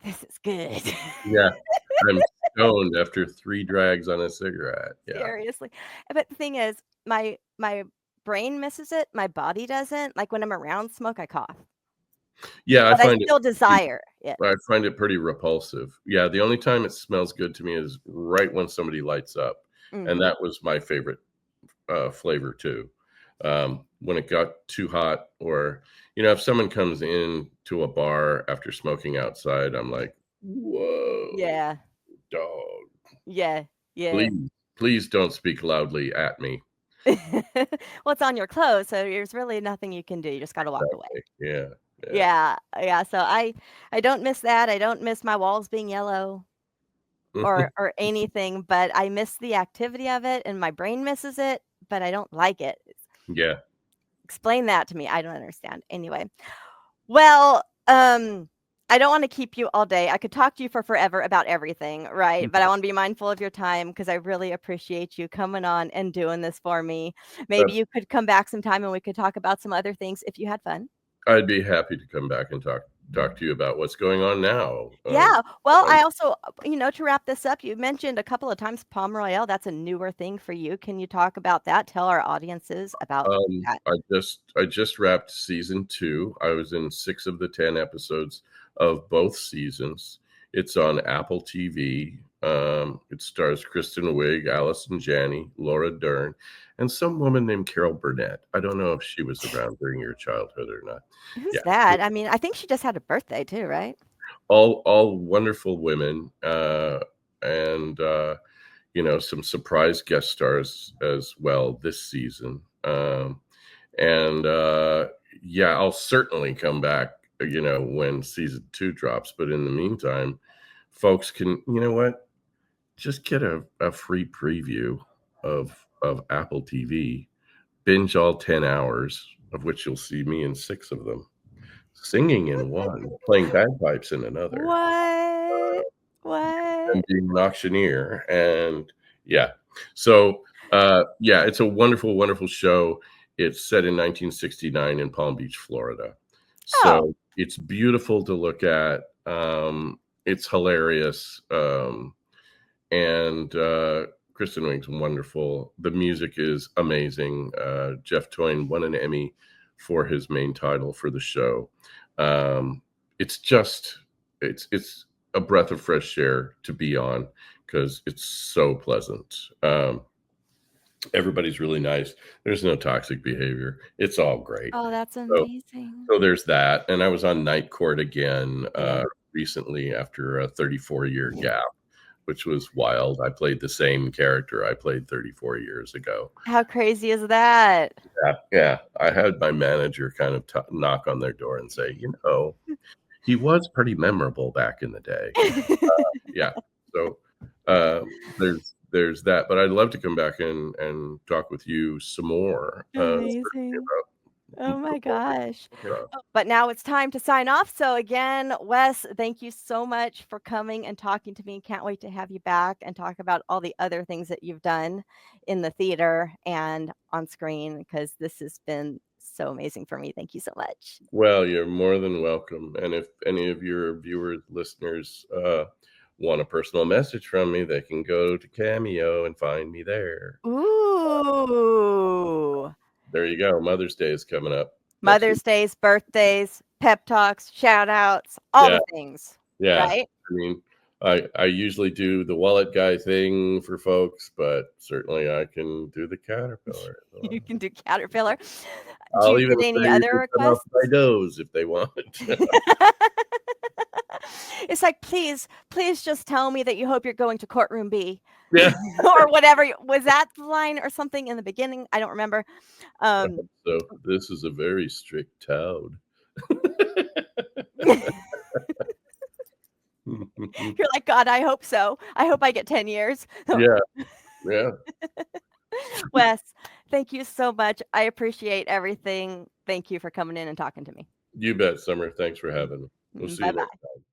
Speaker 1: "This is good."
Speaker 2: yeah. I'm stoned after 3 drags on a cigarette. Yeah.
Speaker 1: Seriously. But the thing is, my brain misses it, my body doesn't. Like, when I'm around smoke, I cough,
Speaker 2: Yeah,
Speaker 1: but I still desire it.
Speaker 2: I find it pretty repulsive. Yeah, the only time it smells good to me is right when somebody lights up, and
Speaker 1: Mhm.
Speaker 2: that was my favorite, flavor too. When it got too hot or, if someone comes in to a bar after smoking outside, I'm like, "Whoa,
Speaker 1: Yeah.
Speaker 2: dog,
Speaker 1: Yeah. Yeah.
Speaker 2: please, please don't speak loudly at me."
Speaker 1: Well, it's on your clothes, so there's really nothing you can do. You just gotta walk away.
Speaker 2: Exactly. Yeah, yeah.
Speaker 1: Yeah, yeah, so I don't miss that, I don't miss my walls being yellow or anything, but I miss the activity of it, and my brain misses it, but I don't like it.
Speaker 2: Yeah.
Speaker 1: Explain that to me, I don't understand. Anyway, well, I don't wanna keep you all day. I could talk to you for forever about everything, right? But I wanna be mindful of your time because I really appreciate you coming on and doing this for me. Maybe
Speaker 2: That's
Speaker 1: you could come back sometime and we could talk about some other things if you had fun.
Speaker 2: I'd be happy to come back and talk to you about what's going on now.
Speaker 1: Yeah, well,
Speaker 2: Um,
Speaker 1: I also to wrap this up, you mentioned a couple of times Palm Royale, that's a newer thing for you. Can you talk about that? Tell our audiences about that.
Speaker 2: I just wrapped season 2. I was in 6 of the 10 episodes of both seasons. It's on Apple TV. It stars Kristen Wiig, Allison Janney, Laura Dern, and some woman named Carol Burnett. I don't know if she was around during your childhood or not.
Speaker 1: Who's
Speaker 2: Yeah,
Speaker 1: that? I mean, I think she just had a birthday too, right?
Speaker 2: all wonderful women, and some surprise guest stars as well this season. And yeah, I'll certainly come back, when season 2 drops. But in the meantime, folks can, you know what? Just get a free preview of Apple TV, binge all 10 hours, of which you'll see me in 6 of them, singing in one, playing bagpipes in another,
Speaker 1: What?
Speaker 2: and
Speaker 1: What?
Speaker 2: being an auctioneer. And yeah, so yeah, it's a wonderful, wonderful show. It's set in 1969 in Palm Beach, Florida.
Speaker 1: Oh,
Speaker 2: So it's beautiful to look at. It's hilarious. And Kristen Wiig's wonderful. The music is amazing. Jeff Toyne won an Emmy for his main title for the show. Um, it's just it's a breath of fresh air to be on because it's so pleasant. Everybody's really nice. There's no toxic behavior. It's all great.
Speaker 1: Oh, that's
Speaker 2: So
Speaker 1: amazing.
Speaker 2: so there's that, and I was on Night Court again,
Speaker 1: Yeah.
Speaker 2: recently after a 34-year gap, which was wild. I played the same character I played 34 years ago.
Speaker 1: How crazy is that?
Speaker 2: Yeah, I had my manager kind of knock on their door and say, "He was pretty memorable back in the day." Yeah. So, there's that, but I'd love to come back and talk with you some more, certainly
Speaker 1: Amazing. Oh
Speaker 2: about
Speaker 1: my
Speaker 2: performing
Speaker 1: gosh.
Speaker 2: stuff.
Speaker 1: But now it's time to sign off. So again, Wes, thank you so much for coming and talking to me. Can't wait to have you back and talk about all the other things that you've done in the theater and on screen because this has been so amazing for me. Thank you so much.
Speaker 2: Well, you're more than welcome, and if any of your viewers, listeners, want a personal message from me, they can go to Cameo and find me there.
Speaker 1: Ooh.
Speaker 2: There you go. Mother's Day is coming up next week.
Speaker 1: Mother's Days, birthdays, pep talks, shout outs, all
Speaker 2: Yeah,
Speaker 1: the things,
Speaker 2: yeah.
Speaker 1: right?
Speaker 2: I mean, I usually do the wallet guy thing for folks, but certainly I can do the caterpillar as
Speaker 1: You
Speaker 2: well.
Speaker 1: can do Caterpillar. Do
Speaker 2: I'll
Speaker 1: you
Speaker 2: even
Speaker 1: get any
Speaker 2: say you
Speaker 1: other
Speaker 2: can cut off my
Speaker 1: requests?
Speaker 2: nose if they want.
Speaker 1: It's like, "Please, please just tell me that you hope you're going to courtroom B,"
Speaker 2: Yeah.
Speaker 1: or whatever. Was that the line or something in the beginning? I don't remember. Um,
Speaker 2: So this is a very strict town.
Speaker 1: you're like, "God, I hope so. I hope I get 10 years."
Speaker 2: Yeah, yeah.
Speaker 1: Wes, thank you so much. I appreciate everything. Thank you for coming in and talking to me.
Speaker 2: You bet, Summer. Thanks for having me. We'll see you next
Speaker 1: Bye-bye.
Speaker 2: time.